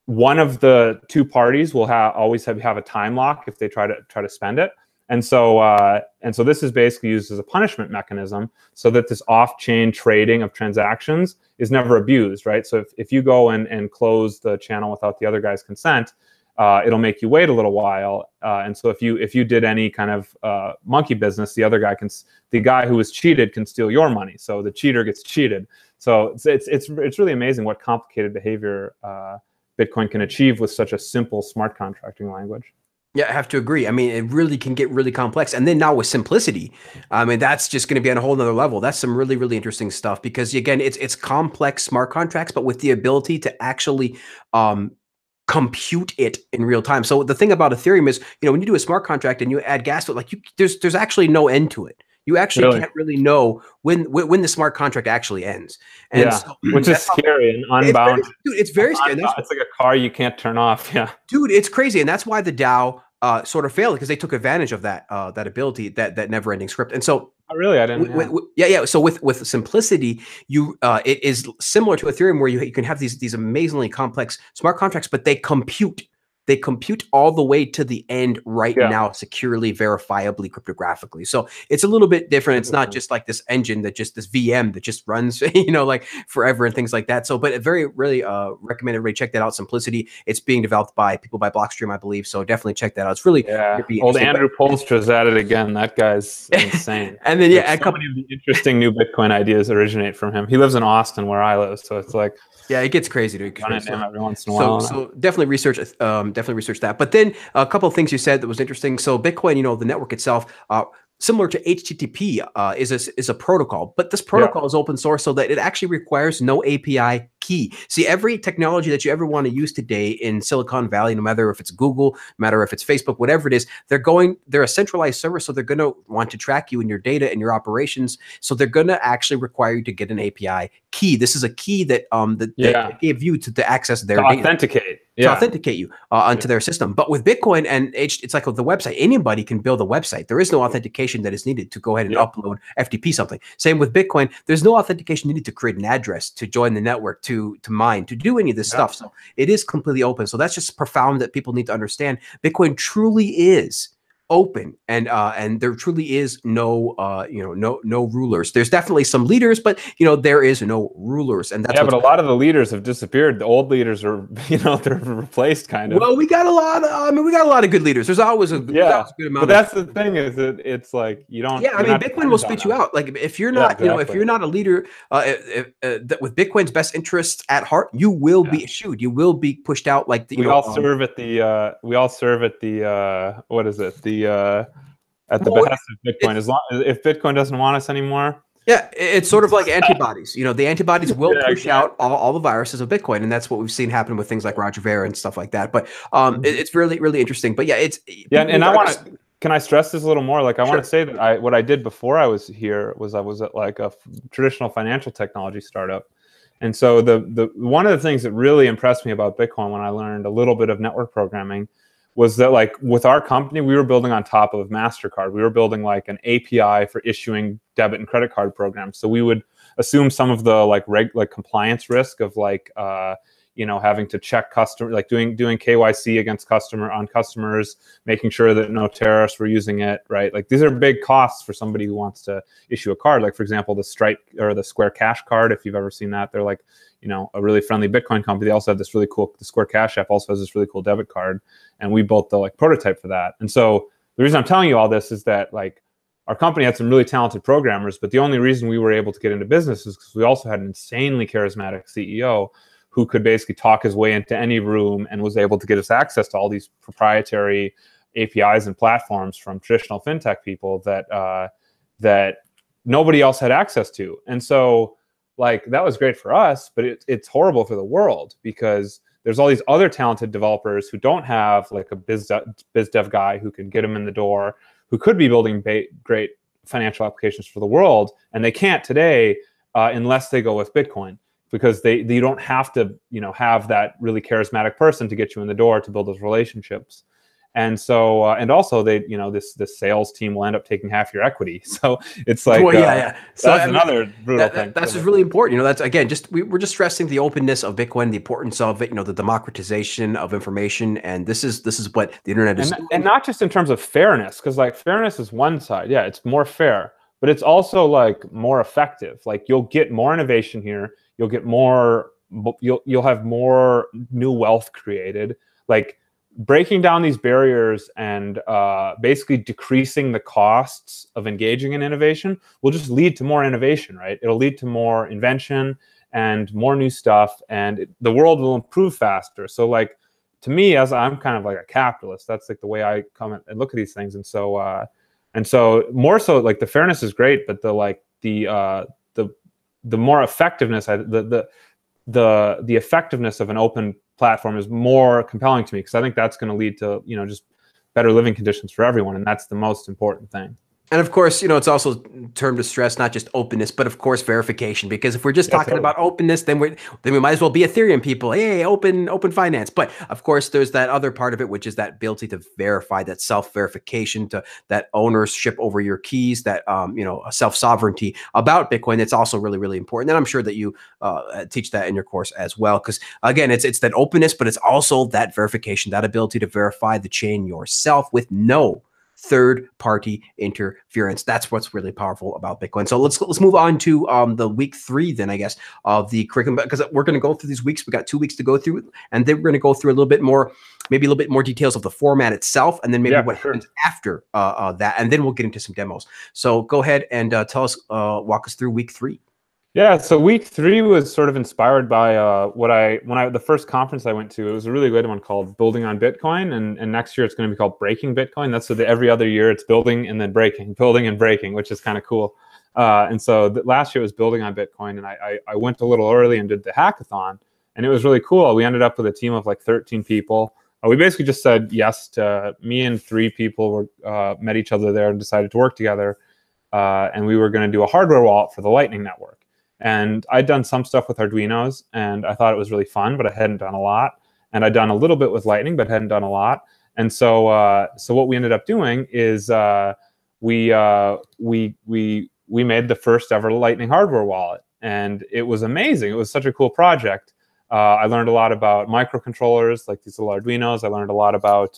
one of the two parties will always have a time lock if they try to spend it. And so this is basically used as a punishment mechanism so that this off-chain trading of transactions is never abused, right? So if you go and close the channel without the other guy's consent, it'll make you wait a little while. And so if you did any kind of monkey business, the guy who was cheated can steal your money. So the cheater gets cheated. So it's really amazing what complicated behavior Bitcoin can achieve with such a simple smart contracting language. Yeah, I have to agree. I mean, it really can get really complex. And then now with Simplicity, I mean, that's just going to be on a whole nother level. That's some really, really interesting stuff because, again, it's complex smart contracts, but with the ability to actually compute it in real time. So the thing about Ethereum is, when you do a smart contract and you add gas to it, like there's actually no end to it. You actually can't really know when the smart contract actually ends. And so, which is scary and unbound. It's very scary. It's like a car you can't turn off. Yeah, dude, it's crazy, and that's why the DAO sort of failed, because they took advantage of that ability, that never-ending script. And so, really, I didn't. So with Simplicity, it is similar to Ethereum, where you can have these amazingly complex smart contracts, but they compute. They compute all the way to the end now, securely, verifiably, cryptographically. So it's a little bit different. It's not just like this engine this VM that just runs, like forever and things like that. So, but it really recommend everybody check that out. Simplicity. It's being developed by people by Blockstream, I believe. So definitely check that out. It's really old Andrew Polstra's at it again. That guy's insane. And then so many of the interesting new Bitcoin ideas originate from him. He lives in Austin, where I live, so it's like. Yeah, it gets crazy, dude. Every once in a while. So definitely research that. But then a couple of things you said that was interesting. So Bitcoin, the network itself, similar to HTTP, is a protocol, but this protocol is open source, so that it actually requires no API key. See, every technology that you ever want to use today in Silicon Valley, no matter if it's Google, no matter if it's Facebook, whatever it is, they're a centralized server, so they're going to want to track you and your data and your operations. So they're going to actually require you to get an API key. This is a key that they gave you to access their data. To authenticate you onto their system. But with Bitcoin and it's like with the website, anybody can build a website. There is no authentication that is needed to go ahead and upload FTP something. Same with Bitcoin. There's no authentication needed to create an address, to join the network, to mine, to do any of this stuff. So it is completely open. So that's just profound that people need to understand. Bitcoin truly is open, and there truly is no no rulers. There's definitely some leaders, but there is no rulers, and that's Yeah, what's but a lot of the leaders have disappeared. The old leaders are, they're replaced kind of. well. We got a lot. I mean, we got a lot of good leaders. There's Yeah, always a good but amount of that's the thing is that it's like yeah. I you're mean, not Bitcoin will dependent on spit you them. out. Like if you're Yeah, not if exactly. you're not a leader with Bitcoin's best interests at heart, you will Yeah. be eschewed. You will be pushed out. Like We all serve at the what is it? The at the well, behest of Bitcoin. it's As long if Bitcoin doesn't want us anymore. yeah, it's sort of like antibodies. The antibodies will Yeah, push out exactly. all the viruses of Bitcoin, and that's what we've seen happen with things like Roger Ver and stuff like that. But Mhm. it's really, really interesting. But yeah, it's Yeah, people and need I to want understand. to. Can I stress this a little more? Like, I want to Sure. say that what I did before I was here was I was at like a traditional financial technology startup, and so the one of the things that really impressed me about Bitcoin when I learned a little bit of network programming was that like with our company we were building on top of MasterCard. We were building like an API for issuing debit and credit card programs. So we would assume some of the like compliance risk of like having to check customer, like doing KYC against customers, making sure that no terrorists were using it, right? Like these are big costs for somebody who wants to issue a card. Like for example, the Stripe or the Square Cash card, if you've ever seen that, they're like a really friendly Bitcoin company. They also have this really cool, the Square Cash app also has this really cool debit card, and we built the like prototype for that. And so the reason I'm telling you all this is that like our company had some really talented programmers, but the only reason we were able to get into business is because we also had an insanely charismatic CEO who could basically talk his way into any room and was able to get us access to all these proprietary APIs and platforms from traditional fintech people that nobody else had access to. And so like that was great for us, but it's horrible for the world because there's all these other talented developers who don't have like a biz dev guy who can get them in the door, who could be building great financial applications for the world, and they can't today unless they go with Bitcoin, because they don't have to have that really charismatic person to get you in the door to build those relationships. And so and also they this sales team will end up taking half your equity. So it's like Well, yeah, yeah. So that's I mean, another brutal thing. that's So, just really important. That's again, just we're just stressing the openness of Bitcoin, the importance of it. The democratization of information, and this is what the internet is and doing. not just in terms of fairness, because like fairness is one side. Yeah, it's more fair, but it's also like more effective. Like you'll get more innovation here. You'll get more. You'll have more new wealth created. Like breaking down these barriers and basically decreasing the costs of engaging in innovation will just lead to more innovation, right? It'll lead to more invention and more new stuff, and the world will improve faster. So like to me, as I'm kind of like a capitalist, that's like the way I come and look at these things. And so more so like the fairness is great, but the more effectiveness, the effectiveness of an open platform is more compelling to me, because I think that's going to lead to just better living conditions for everyone, and that's the most important thing. And of course, it's also termed to stress not just openness, but of course verification. Because if we're just Yeah, talking totally. about openness, then we might as well be Ethereum people. Hey, open finance. But of course, there's that other part of it, which is that ability to verify, that self-verification, to that ownership over your keys, that a self-sovereignty about Bitcoin. That's also really, really important. And I'm sure that you teach that in your course as well. Because again, it's that openness, but it's also that verification, that ability to verify the chain yourself with no third-party interference. That's what's really powerful about Bitcoin. So let's move on to the week 3 then, I guess, of the curriculum, because we're going to go through these weeks. We got 2 weeks to go through, and then we're going to go through a little bit more, maybe a little bit more details of the format itself, and then maybe Yeah, what for sure. happens after that, and then we'll get into some demos. So go ahead and walk us through week 3. Yeah, so week 3 was sort of inspired by the first conference I went to. It was a really good one called Building on Bitcoin, and next year it's going to be called Breaking Bitcoin. That's so that every other year it's building and then building and breaking, which is kind of cool. And so last year it was Building on Bitcoin, and I went a little early and did the hackathon, and it was really cool. We ended up with a team of like 13 people. We basically just said yes to me, and 3 people met each other there and decided to work together, and we were going to do a hardware wallet for the Lightning Network. And I'd done some stuff with Arduinos, and I thought it was really fun, but I hadn't done a lot. And I'd done a little bit with Lightning, but hadn't done a lot. And so, so what we ended up doing is we made the first ever Lightning hardware wallet, and it was amazing. It was such a cool project. I learned a lot about microcontrollers, like these little Arduinos. I learned a lot about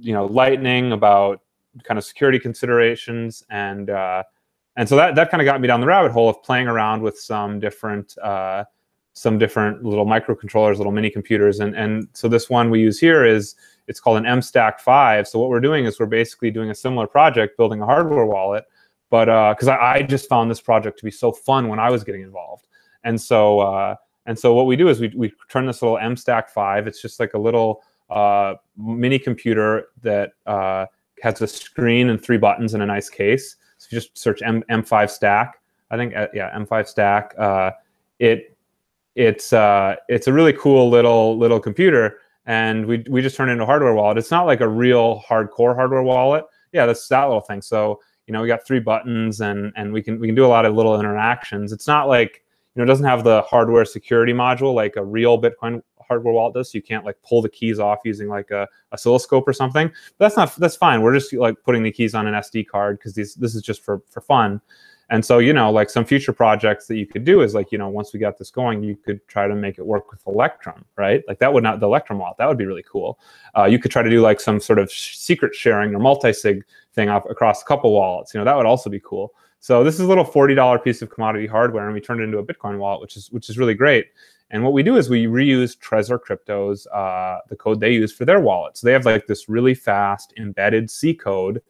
lightning, about kind of security considerations, and so that kind of got me down the rabbit hole of playing around with some different little microcontrollers, little mini computers, and so this one we use here it's called an MStack5. So what we're doing is we're basically doing a similar project, building a hardware wallet, but because I just found this project to be so fun when I was getting involved, and so what we do is we turn this little MStack5. It's just like a little mini computer that has a screen and 3 buttons and a nice case. So if you just search M5 stack, I think, M5 stack. It's a really cool little computer, and we just turn it into a hardware wallet. It's not like a real hardcore hardware wallet. Yeah, that's that little thing. So we got 3 buttons, and we can do a lot of little interactions. It's not like it doesn't have the hardware security module like a real Bitcoin hardware wallet does. So you can't like pull the keys off using like a oscilloscope or something. But that's fine. We're just like putting the keys on an SD card because this is just for fun. And so, like some future projects that you could do is like, once we got this going, you could try to make it work with Electrum, right? Like the Electrum wallet, that would be really cool. You could try to do like some sort of secret sharing or multi-sig thing across a couple wallets. That would also be cool. So this is a little $40 piece of commodity hardware, and we turned it into a Bitcoin wallet, which is really great. And what we do is we reuse Trezor Crypto's, the code they use for their wallet. So they have like this really fast embedded C code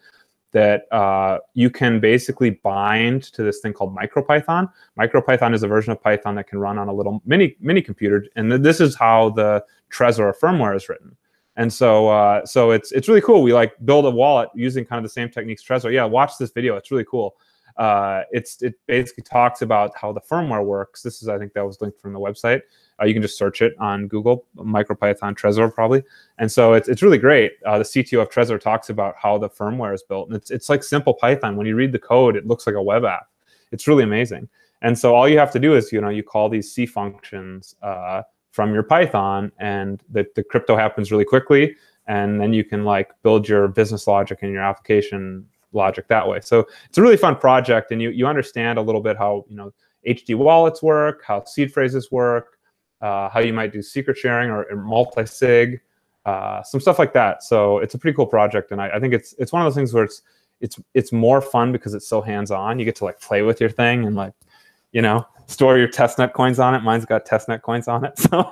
that you can basically bind to this thing called MicroPython. MicroPython is a version of Python that can run on a little mini computer, and this is how the Trezor firmware is written. And so it's really cool. We like build a wallet using kind of the same techniques Trezor. Yeah, watch this video. It's really cool. It basically talks about how the firmware works. I think that was linked from the website. You can just search it on Google, MicroPython Trezor probably. And so it's really great. The CTO of Trezor talks about how the firmware is built. And it's like simple Python. When you read the code, it looks like a web app. It's really amazing. And so all you have to do is, you call these C functions from your Python, and the crypto happens really quickly. And then you can like build your business logic and your application logic that way. So it's a really fun project, and you understand a little bit how HD wallets work, how seed phrases work, how you might do secret sharing or multi-sig, some stuff like that. So it's a pretty cool project, and I think it's one of those things where it's more fun because it's so hands-on. You get to like play with your thing and like store your testnet coins on it. Mine's got testnet coins on it, so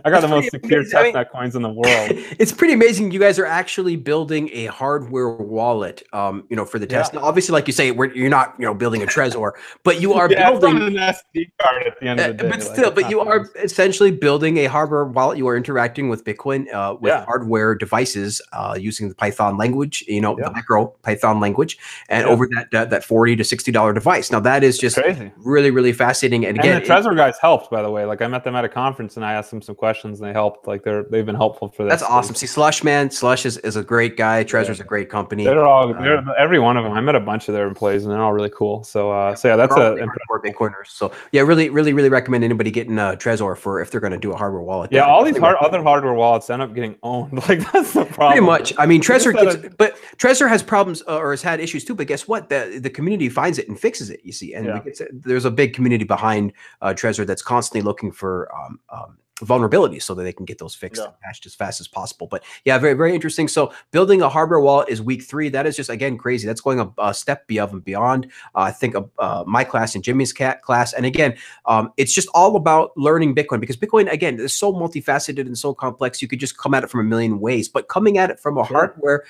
I got the most secure testnet coins in the world. It's pretty amazing. You guys are actually building a hardware wallet, for the test. Now, obviously, like you say, you're not, building a Trezor, but you are building an SD card at the end of the day. But still, you are essentially building a hardware wallet. You are interacting with Bitcoin with hardware devices using the Python language, the micro Python language, and over that $40 to $60 device. Now that is just really, really fascinating. And again, the Trezor guys helped, by the way. Like I met them at a conference, and I asked them some questions, and they helped. Like they've been helpful for this. That's awesome. See, Slush is a great guy. Trezor's a great company. They're every one of them. I met a bunch of their employees, and they're all really cool. So that's for Bitcoiners. So yeah, really, really, really recommend anybody getting Trezor for if they're going to do a hardware wallet. Yeah, all these other hardware wallets end up getting owned. Like that's the problem. Pretty much. I mean, Trezor has problems or has had issues too. But guess what? The community finds it and fixes it. You see, and there's a big community behind Trezor that's constantly looking for vulnerabilities so that they can get those fixed and patched as fast as possible. But yeah, very, very interesting. So building a hardware wallet is week 3. That is just, again, crazy. That's going a step above and beyond, I think, my class and Jimmy's class. And again, it's just all about learning Bitcoin, because Bitcoin, again, is so multifaceted and so complex. You could just come at it from a million ways, but coming at it from a hardware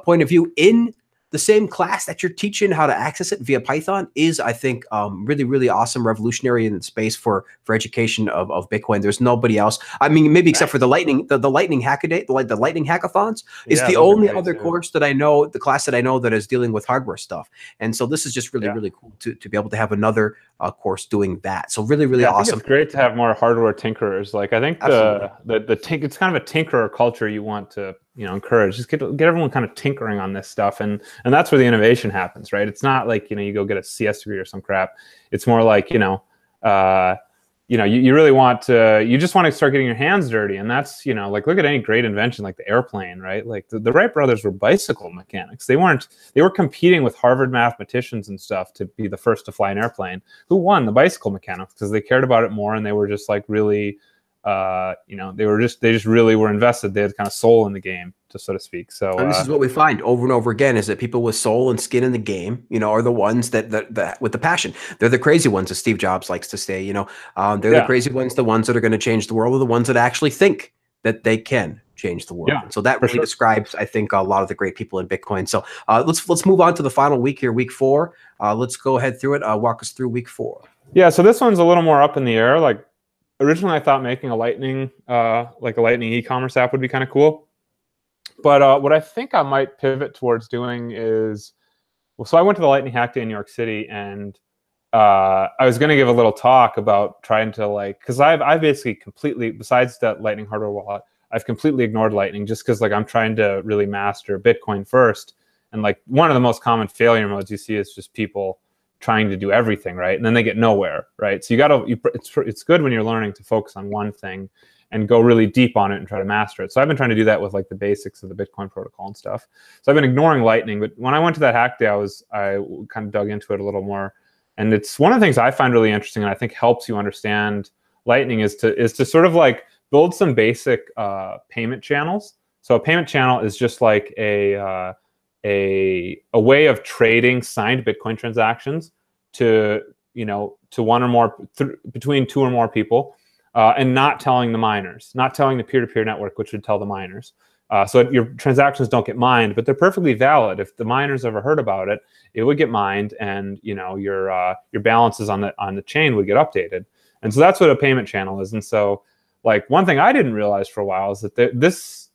point of view in the same class that you're teaching how to access it via Python is, I think, really, really awesome, revolutionary in the space for education of Bitcoin. There's nobody else. I mean, maybe except for the Lightning Hackaday, the Lightning Hackathons is the only other course that I know, the class that I know that is dealing with hardware stuff. And so this is just really, really cool to be able to have another course doing that. So really, really awesome. It's great to have more hardware tinkerers. Like I think it's kind of a tinkerer culture you want to encourage. Just get everyone kind of tinkering on this stuff, and that's where the innovation happens, right? It's not like you go get a CS degree or some crap. It's more like you really want to, you just want to start getting your hands dirty, and that's like look at any great invention like the airplane, right? Like the Wright brothers were bicycle mechanics. They were competing with Harvard mathematicians and stuff to be the first to fly an airplane. Who won? The bicycle mechanics, because they cared about it more, and they were just like really You know, they just really were invested. They had kind of soul in the game, so to speak. So and this is what we find over and over again, is that people with soul and skin in the game, you know, are the ones that with the passion. They're the crazy ones, as Steve Jobs likes to say. You know, they're the crazy ones, the ones that are going to change the world, are the ones that actually think that they can change the world. Yeah, and so that really describes, I think, a lot of the great people in Bitcoin. So let's move on to the final week here, week 4. Let's go ahead through it. Walk us through week 4. Yeah, so this one's a little more up in the air. Like originally I thought making a Lightning, like a Lightning e-commerce app would be kind of cool. But what I think I might pivot towards doing is, well, so I went to the Lightning Hack Day in New York City, and I was going to give a little talk about trying to, like, because I've basically completely, besides that Lightning hardware wallet, I've completely ignored Lightning just because, like, I'm trying to really master Bitcoin first. And like one of the most common failure modes you see is just people trying to do everything, right? And then they get nowhere, right? So it's good when you're learning to focus on one thing and go really deep on it and try to master it. So I've been trying to do that with like the basics of the Bitcoin protocol and stuff. So I've been ignoring Lightning, but when I went to that hack day, I kind of dug into it a little more. And it's one of the things I find really interesting, and I think helps you understand Lightning, is to sort of like build some basic payment channels. So a payment channel is just like a way of trading signed Bitcoin transactions to, you know, to one or more, between 2 or more people, and not telling the miners, not telling the peer-to-peer network, which would tell the miners. So your transactions don't get mined, but they're perfectly valid. If the miners ever heard about it, it would get mined, and you know your balances on the chain would get updated. And so that's what a payment channel is. And so, like, one thing I didn't realize for a while is that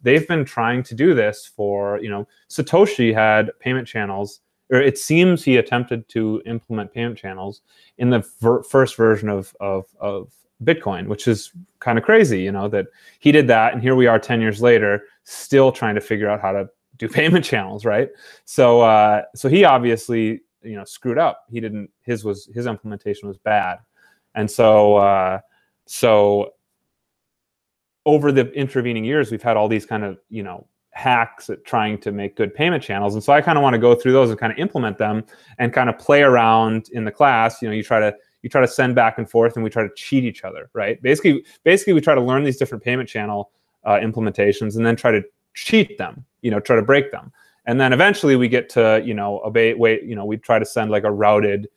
they've been trying to do this for, you know, Satoshi had payment channels, or it seems he attempted to implement payment channels in the first version of Bitcoin, which is kind of crazy, you know, that he did that, and here we are 10 years later, still trying to figure out how to do payment channels, right? So so he obviously, you know, screwed up. He didn't. His implementation was bad, and so over the intervening years, we've had all these kind of, you know, hacks at trying to make good payment channels. And so I kind of want to go through those and kind of implement them and kind of play around in the class. You know, you try to send back and forth, and we try to cheat each other, right? Basically we try to learn these different payment channel implementations and then try to cheat them, you know, try to break them. And then eventually we get to, you know, we try to send like a routed,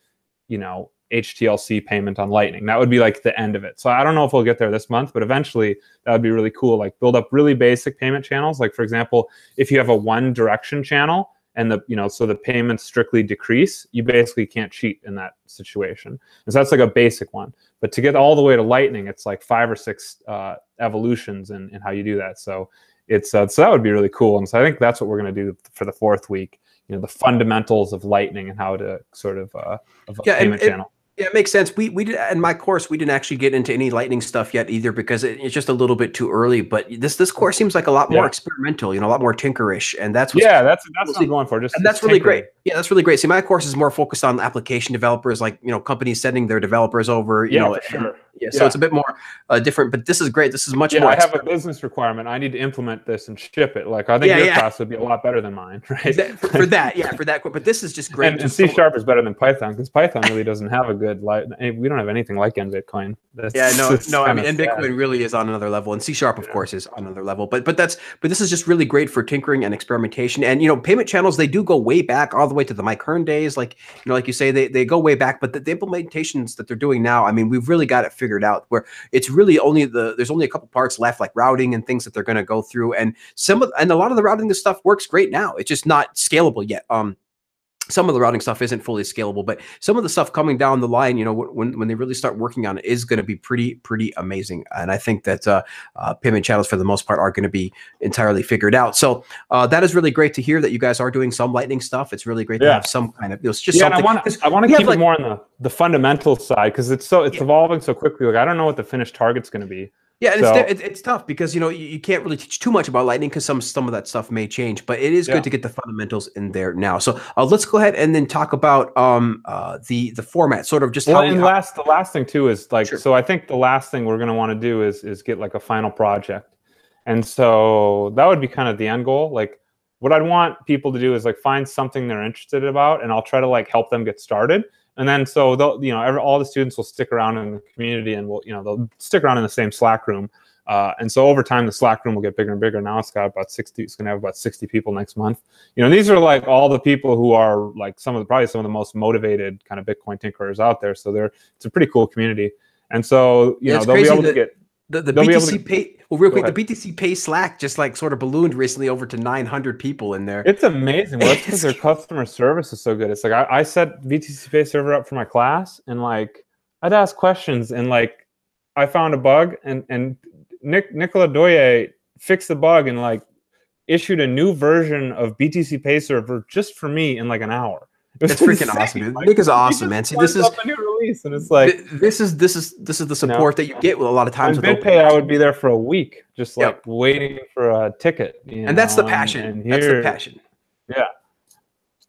you know, HTLC payment on Lightning. That would be like the end of it. So I don't know if we'll get there this month, but eventually that would be really cool. Like build up really basic payment channels. Like, for example, if you have a one direction channel and so the payments strictly decrease, you basically can't cheat in that situation. And so that's like a basic one. But to get all the way to Lightning, it's like 5 or 6 evolutions in how you do that. So it's so that would be really cool. And so I think that's what we're going to do for the 4th week. You know, the fundamentals of Lightning and how to sort of a payment channel. Yeah, it makes sense. We did in my course. We didn't actually get into any Lightning stuff yet either, because it's just a little bit too early. But this course seems like a lot more experimental, you know, a lot more tinkerish, and that's what that's what I'm going for. And that's really great. Yeah, that's really great. See, my course is more focused on application developers, like, you know, companies sending their developers over. You know, for sure. So it's a bit more different. But this is great. This is much more. I have a business requirement. I need to implement this and ship it. Like, I think your class would be a lot better than mine, right? For that. But this is just great. And C# is better than Python, because Python really doesn't have a good we don't have anything like in Bitcoin. No. I mean, and Bitcoin really is on another level, and C# of course is on another level. But this is just really great for tinkering and experimentation. And, you know, payment channels, they do go way back, all the way to the Mike Hearn days. Like, you know, like you say, they go way back. But the implementations that they're doing now, I mean, we've really got it figured out, where it's really there's only a couple parts left, like routing and things that they're going to go through. And a lot of the routing, this stuff works great now. It's just not scalable yet. Some of the routing stuff isn't fully scalable, but some of the stuff coming down the line, you know, when they really start working on it, is going to be pretty amazing. And I think that payment channels, for the most part, are going to be entirely figured out. So that is really great to hear that you guys are doing some Lightning stuff. It's really great to have some kind of, it's just something. I want to keep it more on the fundamental side, because it's evolving so quickly. Like, I don't know what the finished target's going to be. Yeah, and it's tough, because, you know, you can't really teach too much about Lightning, because some of that stuff may change, but it is good to get the fundamentals in there now. So let's go ahead and then talk about the format, sort of just how. And the last thing too is like, so I think the last thing we're going to want to do is get like a final project, and so that would be kind of the end goal. Like, what I'd want people to do is like find something they're interested about, and I'll try to like help them get started. And then so they'll, you know, all the students will stick around in the community, and they'll stick around in the same Slack room. And so over time, the Slack room will get bigger and bigger. Now it's got about 60. It's going to have about 60 people next month. You know, these are like all the people who are like probably some of the most motivated kind of Bitcoin tinkerers out there. So it's a pretty cool community. And so, you know, they'll be able to get the BTC Pay. Well, real quick, the BTC Pay Slack just like sort of ballooned recently over to 900 people in there. It's amazing. Well, it's because their customer service is so good. It's like I set BTC Pay server up for my class, and like I'd ask questions, and like I found a bug, and Nicola Doye fixed the bug and like issued a new version of BTC Pay server just for me in like an hour. It's freaking awesome, dude. Nick is awesome, man. See, this is a new release, and it's like this is the support that you get with a lot of times. On BitPay, I would be there for a week, just like waiting for a ticket. And that's the passion. That's the passion. Yeah,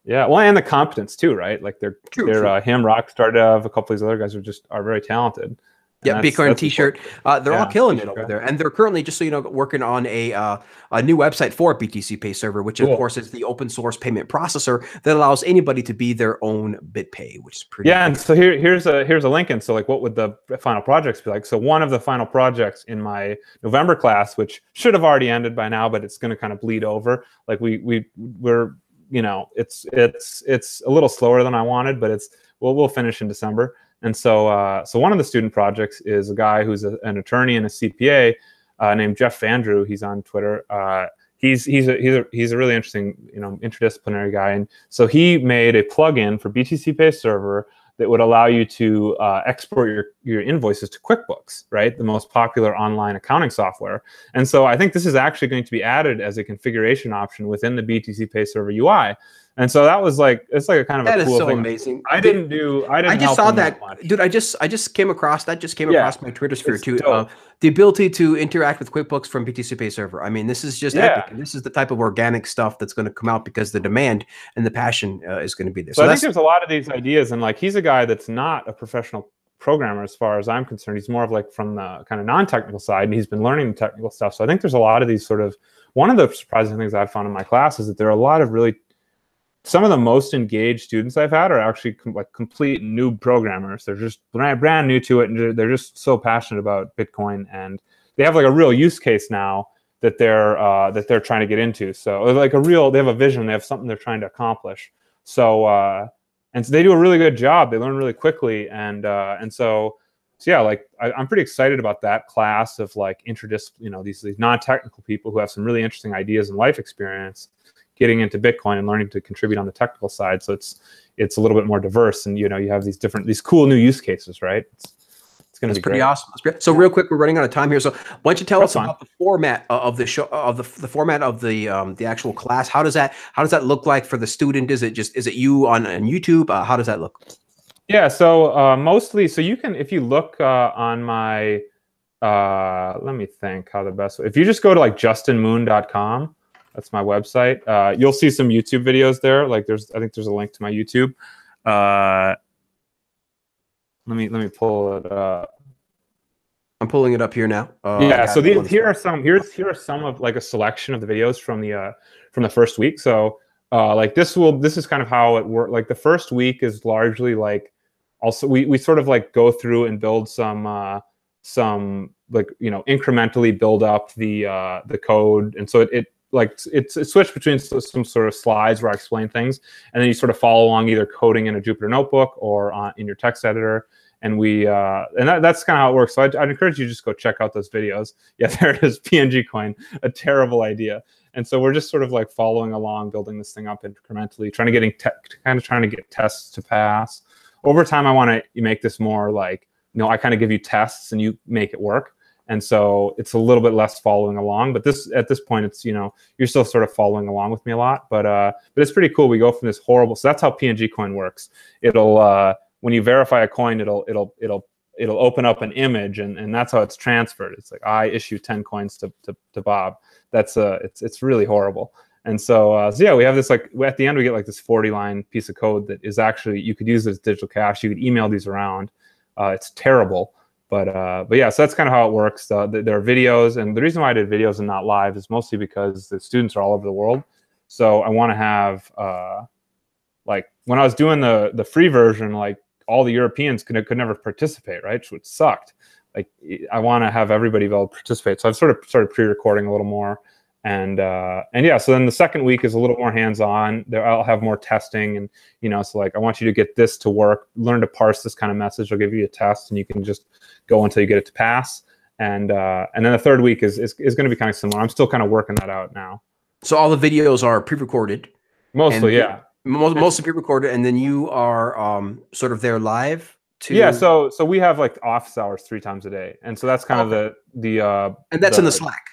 yeah. Well, and the competence too, right? Like they're him, Rockstar Dev, a couple of these other guys are very talented. Yeah, Bitcoin T-shirt. They're all killing it over there, and they're currently, just so you know, working on a new website for BTC Pay server, which of course is the open source payment processor that allows anybody to be their own BitPay, which is pretty. Yeah, cool. And so here's a link, and so like, what would the final projects be like? So one of the final projects in my November class, which should have already ended by now, but it's going to kind of bleed over. Like we're you know, it's a little slower than I wanted, but we'll finish in December. And so, so one of the student projects is a guy who's an attorney and a CPA named Jeff Vandrew. He's on Twitter. He's a really interesting, you know, interdisciplinary guy. And so he made a plugin for BTC Pay server that would allow you to export your invoices to QuickBooks, right? The most popular online accounting software. And so I think this is actually going to be added as a configuration option within the BTC Pay server UI. And so that was like, it's like a kind of that a cool is so thing. amazing. I just saw that, dude. I just came across across my Twitter sphere too. The ability to interact with QuickBooks from BTC Pay server. I mean, this is just epic. And this is the type of organic stuff that's going to come out because the demand and the passion is going to be there. So I think there's a lot of these ideas, and like he's a guy that's not a professional programmer as far as I'm concerned. He's more of like from the kind of non-technical side, and he's been learning the technical stuff. So I think there's a lot of these sort of, one of the surprising things I've found in my class is that there are a lot of really, some of the most engaged students I've had are actually like complete new programmers. They're just brand new to it, and they're just so passionate about Bitcoin, and they have like a real use case now that they're trying to get into. So like they have a vision, they have something they're trying to accomplish. So and so they do a really good job. They learn really quickly, and so yeah, like I'm pretty excited about that class of like you know, these non-technical people who have some really interesting ideas and life experience, getting into Bitcoin and learning to contribute on the technical side. So it's a little bit more diverse, and you know, you have these cool new use cases, right? It's going to be pretty awesome. That's great. So real quick, we're running out of time here. So why don't you tell us about the format of the show, of the format of the actual class? How does that look like for the student? Is it you on YouTube? How does that look? Yeah. So mostly, so you can, if you look on my, let me think how the best way. If you just go to like justinmoon.com, that's my website. You'll see some YouTube videos there. Like I think there's a link to my YouTube. Let me pull it up. I'm pulling it up here now. Yeah. So here are some of like a selection of the videos from the first week. So like this is kind of how it worked. Like the first week is largely like, also we sort of like go through and build some like, you know, incrementally build up the code. And so it's switched between some sort of slides where I explain things, and then you sort of follow along either coding in a Jupyter notebook or in your text editor. And that's kind of how it works. So I'd encourage you to just go check out those videos. Yeah, there it is, PNG coin, a terrible idea. And so we're just sort of like following along, building this thing up incrementally, trying to get tests to pass. Over time, I want to make this more like, you know, I kind of give you tests and you make it work. And so it's a little bit less following along, but at this point, it's, you know, you're still sort of following along with me a lot, but it's pretty cool. We go from this horrible, so that's how PNG coin works. It'll, when you verify a coin, it'll open up an image, and that's how it's transferred. It's like, I issue 10 coins to Bob. That's it's really horrible. And so, yeah, we have this, like, at the end, we get like this 40-line piece of code that is actually, you could use as digital cash. You could email these around. It's terrible. But yeah, so that's kind of how it works. There are videos, and the reason why I did videos and not live is mostly because the students are all over the world. So I want to have, like, when I was doing the free version, like, all the Europeans could never participate, right? Which sucked. like I want to have everybody be able to participate. So I've sort of started pre-recording a little more. And yeah, so then the second week is a little more hands-on. There, I'll have more testing, and so like I want you to get this to work, learn to parse this kind of message. I'll give you a test, and you can just go until you get it to pass. And then the third week is going to be kind of similar. I'm still kind of working that out now. So all the videos are pre-recorded, mostly, yeah, mostly pre-recorded, and then you are sort of there live. Yeah, so we have like office hours 3 times a day, and so that's kind of the and that's in the Slack.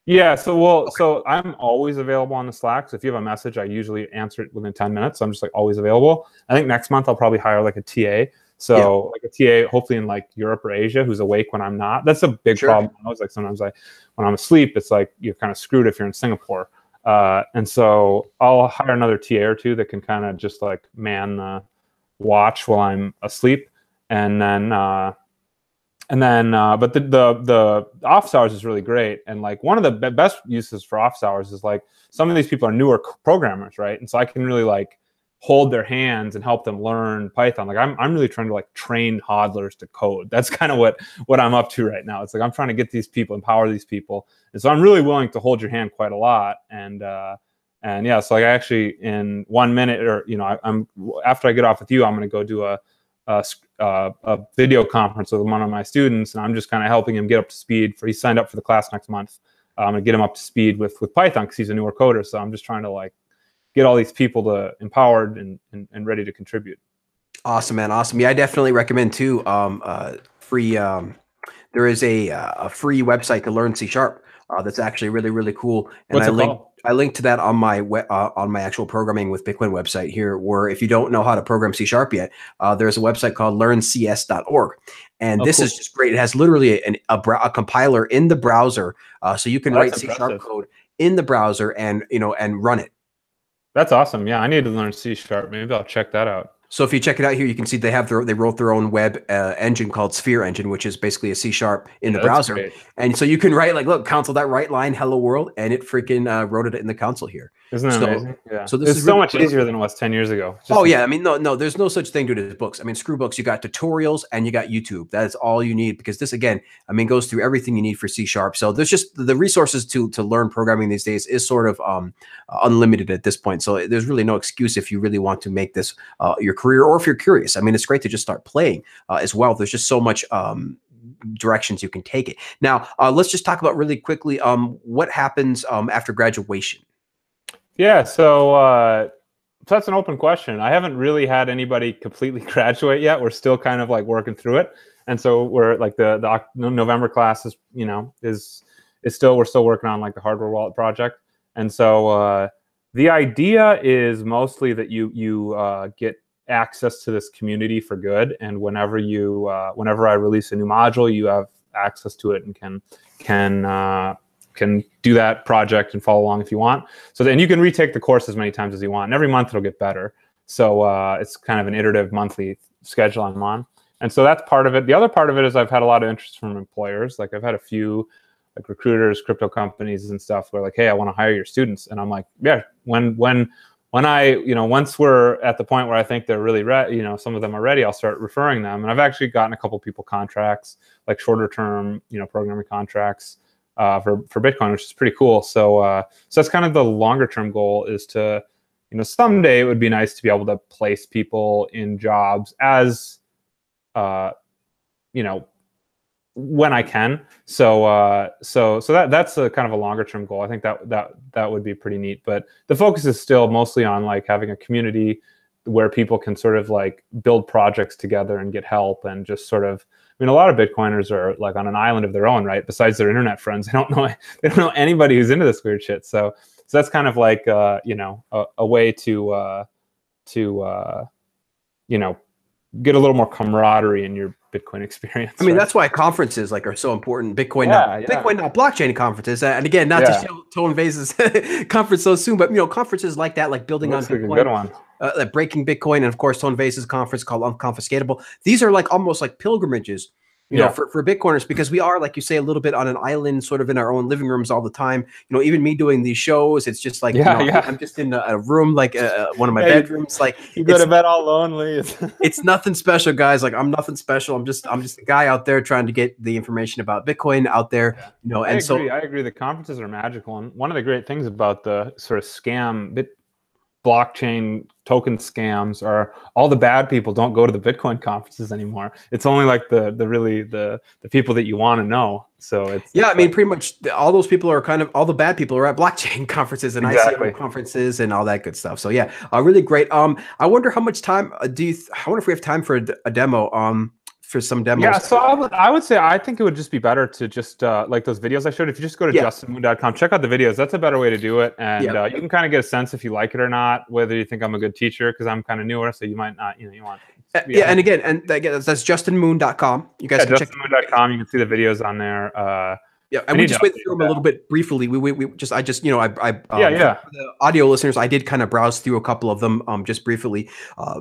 Yeah, so I'm always available on the Slack. So if you have a message, I usually answer it within 10 minutes. So I'm just like always available. I think next month I'll probably hire like a TA. So like a TA, hopefully in like Europe or Asia, who's awake when I'm not. That's a big problem. I was like, sometimes when I'm asleep, it's like you're kind of screwed if you're in Singapore. And so I'll hire another TA or 2 that can kind of just like man the watch while I'm asleep. And then but the office hours is really great. And like one of the best uses for office hours is like some of these people are newer programmers, right? And so I can really like hold their hands and help them learn Python. Like I'm really trying to like train hodlers to code. That's kind of what I'm up to right now. It's like I'm trying to get these people, empower these people. And so I'm really willing to hold your hand quite a lot. And yeah, so like I actually in 1 minute, or I'm after I get off with you, I'm going to go do a video conference with one of my students, and I'm just kind of helping him get up to speed. He signed up for the class next month. I'm gonna get him up to speed with Python because he's a newer coder. So I'm just trying to like get all these people to empowered and ready to contribute. Awesome, man. Awesome. Yeah, I definitely recommend too. Free. There is a free website to learn C#. That's actually really, really cool. And I linked to that on my actual Programming with Bitcoin website here, where if you don't know how to program C# yet, there's a website called learncs.org. And this is just great. It has literally a compiler in the browser, so you can write C# code in the browser and run it. That's awesome. Yeah, I need to learn C#. Maybe I'll check that out. So if you check it out here, you can see they wrote their own web engine called Sphere Engine, which is basically a C# in the browser. Great. And so you can write like, look, console that right line, hello world, and it freaking wrote it in the console here. Isn't that amazing? Yeah. So this is so much easier than it was 10 years ago. Yeah. I mean, no, there's no such thing to it as books. I mean, screw books. You got tutorials and you got YouTube. That is all you need, because this, again, I mean, goes through everything you need for C#. So there's just the resources to learn programming these days is sort of unlimited at this point. So there's really no excuse if you really want to make this your career, or if you're curious. I mean, it's great to just start playing as well. There's just so much directions you can take it. Now, let's just talk about really quickly what happens after graduation. Yeah, so that's an open question. I haven't really had anybody completely graduate yet. We're still kind of like working through it, and so we're like the November class is we're still working on like the hardware wallet project, and so the idea is mostly that you get access to this community for good, and whenever I release a new module, you have access to it and can do that project and follow along if you want. So then you can retake the course as many times as you want, and every month it'll get better. So it's kind of an iterative monthly schedule I'm on, and so that's part of it. The other part of it is I've had a lot of interest from employers. Like I've had a few like recruiters, crypto companies and stuff who are like, hey, I want to hire your students, and I'm like, yeah, when I, once we're at the point where I think they're really ready, some of them are ready, I'll start referring them. And I've actually gotten a couple people contracts, like shorter term, programming contracts for Bitcoin, which is pretty cool. So that's kind of the longer term goal, is to, someday it would be nice to be able to place people in jobs as, when I can. So that's a kind of a longer term goal. I think that would be pretty neat. But the focus is still mostly on like having a community where people can sort of like build projects together and get help, and just sort of, I mean, a lot of Bitcoiners are like on an island of their own, right? Besides their internet friends, they don't know anybody who's into this weird shit. So that's kind of like a way to get a little more camaraderie in your Bitcoin experience. I mean, that's why conferences are so important. Bitcoin not blockchain conferences, and again, not to show Tone Vase's conference so soon, but conferences like that, like building on Bitcoin, a good one. Like Breaking Bitcoin, and of course Tone Vase's conference called Unconfiscatable. These are like almost like pilgrimages you know, for Bitcoiners, because we are, like you say, a little bit on an island, sort of in our own living rooms all the time. You know, even me doing these shows, it's just like, I'm just in a room, like one of my bedrooms. Like you go to bed all lonely. It's nothing special, guys. Like I'm nothing special. I'm just a guy out there trying to get the information about Bitcoin out there. You know, and I agree. The conferences are magical, and one of the great things about the sort of blockchain token scams are all the bad people don't go to the Bitcoin conferences anymore. It's only like the people that you want to know. So it's I mean, pretty much all those people are all the bad people are at blockchain conferences and ICO conferences and all that good stuff. So yeah, really great. I wonder how much time I wonder if we have time for a demo. For some demos. Yeah, so I would say I think it would just be better to just like those videos I showed. If you just go to justinmoon.com, check out the videos. That's a better way to do it, and you can kind of get a sense if you like it or not, whether you think I'm a good teacher, because I'm kind of newer, so you might not. You know, you want. And again, that's justinmoon.com. You guys can check justinmoon.com. You can see the videos on there. And we just went through them a little bit briefly. For the audio listeners, I did kind of browse through a couple of them just briefly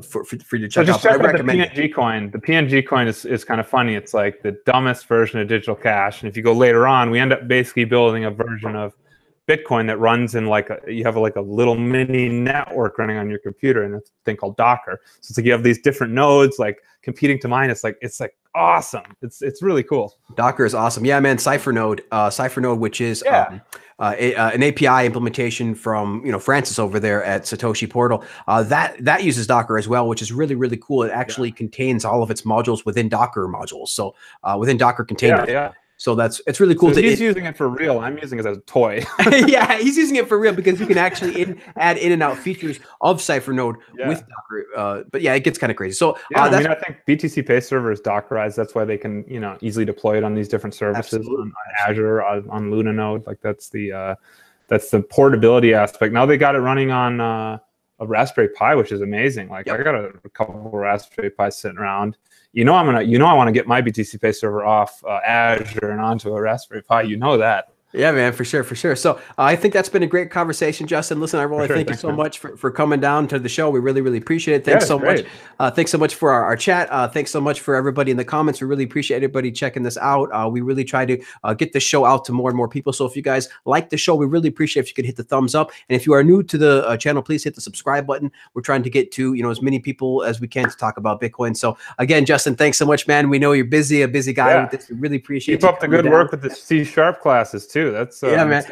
for you to check out. Check out the PNG coin. The PNG coin is kind of funny. It's like the dumbest version of digital cash. And if you go later on, we end up basically building a version of Bitcoin that runs in you have a little mini network running on your computer, and it's a thing called Docker. So it's like you have these different nodes like competing to mine. It's like awesome. It's really cool. Docker is awesome. Yeah, man. Cipher which is an API implementation from Francis over there at Satoshi Portal. That uses Docker as well, which is really, really cool. It actually contains all of its modules within Docker modules. So within Docker containers. So it's really cool. So he's using it for real. I'm using it as a toy. Yeah, he's using it for real because you can actually add in and out features of CipherNode with Docker. But yeah, it gets kind of crazy. So I think BTC Pay Server is Dockerized. That's why they can easily deploy it on these different services on Azure, on Luna Node. Like that's the portability aspect. Now they got it running on a Raspberry Pi, which is amazing. Like I got a couple of Raspberry Pis sitting around. I want to get my BTC Pay Server off Azure and onto a Raspberry Pi. You know that. Yeah, man, for sure. So I think that's been a great conversation, Justin. Listen, I really thank you so much for coming down to the show. We really, really appreciate it. Thanks so much. Thanks so much for our chat. Thanks so much for everybody in the comments. We really appreciate everybody checking this out. We really try to get the show out to more and more people. So if you guys like the show, we really appreciate if you could hit the thumbs up. And if you are new to the channel, please hit the subscribe button. We're trying to get to as many people as we can to talk about Bitcoin. So again, Justin, thanks so much, man. We know you're a busy guy with this. We really appreciate Keep up the good work with the C# classes too. That's man.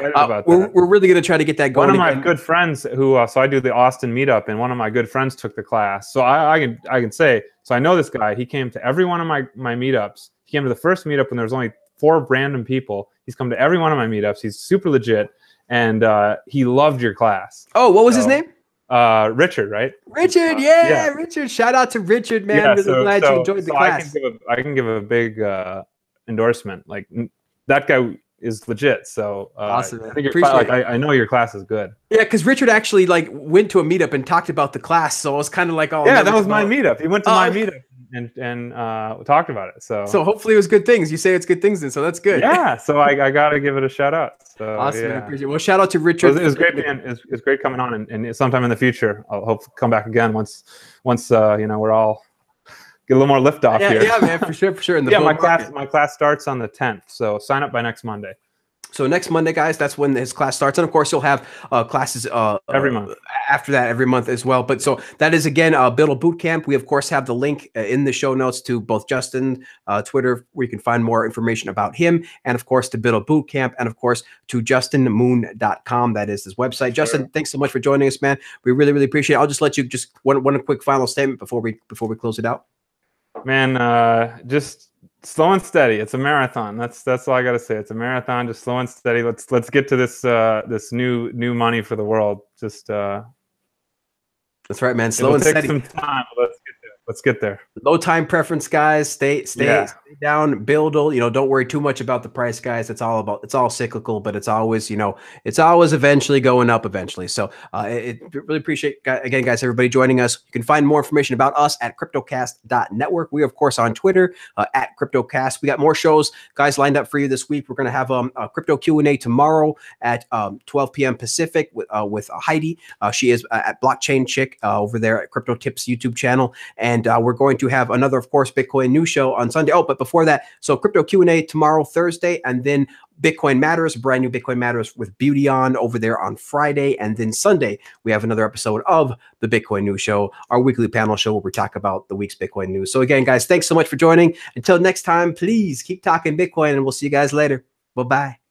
We're really going to try to get that going. One of my good friends who, so I do the Austin meetup, and one of my good friends took the class. So I can say, so I know this guy. He came to every one of my meetups. He came to the first meetup when there was only 4 random people. He's come to every one of my meetups. He's super legit, and he loved your class. Oh, what was his name? Richard, right? Richard, yeah, Richard. Shout out to Richard, man. Really glad you enjoyed the class. I can give a big endorsement. Like that guy is legit. So awesome. I think I know your class is good. Yeah, because Richard actually went to a meetup and talked about the class. So it was kind of like, that was my meetup. He went to my meetup and talked about it. So hopefully it was good things. You say it's good things, then so that's good. Yeah. So I gotta give it a shout out. So, awesome. I appreciate it. Well, shout out to Richard. It was great. It's great coming on, and sometime in the future, I'll hope to come back again once we're all get a little more lift off here. Yeah, man, for sure. In the my class starts on the 10th, so sign up by next Monday. So next Monday, guys, that's when his class starts. And of course, you'll have classes every month after that, every month as well. But so that is, again, Buidl Bootcamp. We, of course, have the link in the show notes to both Justin, Twitter, where you can find more information about him, and, of course, to Buidl Bootcamp, and, of course, to justinmoon.com. That is his website. Justin, thanks so much for joining us, man. We really, really appreciate it. I'll just let you just one quick final statement before we close it out. Man, just slow and steady. It's a marathon. That's all I gotta say. It's a marathon. Just slow and steady. Let's get to this new money for the world. Just that's right, man. Slow and steady. It'll take some time. But let's get there. Low time preference, guys. Stay down. Buidl. Don't worry too much about the price, guys. It's all cyclical, but it's always eventually going up eventually. So really appreciate, again, guys, everybody joining us. You can find more information about us at cryptocast.network. We are, of course, on Twitter at CryptoCast. We got more shows, guys, lined up for you this week. We're going to have a crypto Q&A tomorrow at 12 p.m. Pacific with Heidi. She is at Blockchain Chick over there at Crypto Tips YouTube channel. And And we're going to have another, of course, Bitcoin news show on Sunday. Oh, but before that, so crypto Q&A tomorrow, Thursday, and then Bitcoin Matters, brand new Bitcoin Matters with Beauty on over there on Friday. And then Sunday, we have another episode of the Bitcoin News Show, our weekly panel show where we talk about the week's Bitcoin news. So again, guys, thanks so much for joining. Until next time, please keep talking Bitcoin, and we'll see you guys later. Bye-bye.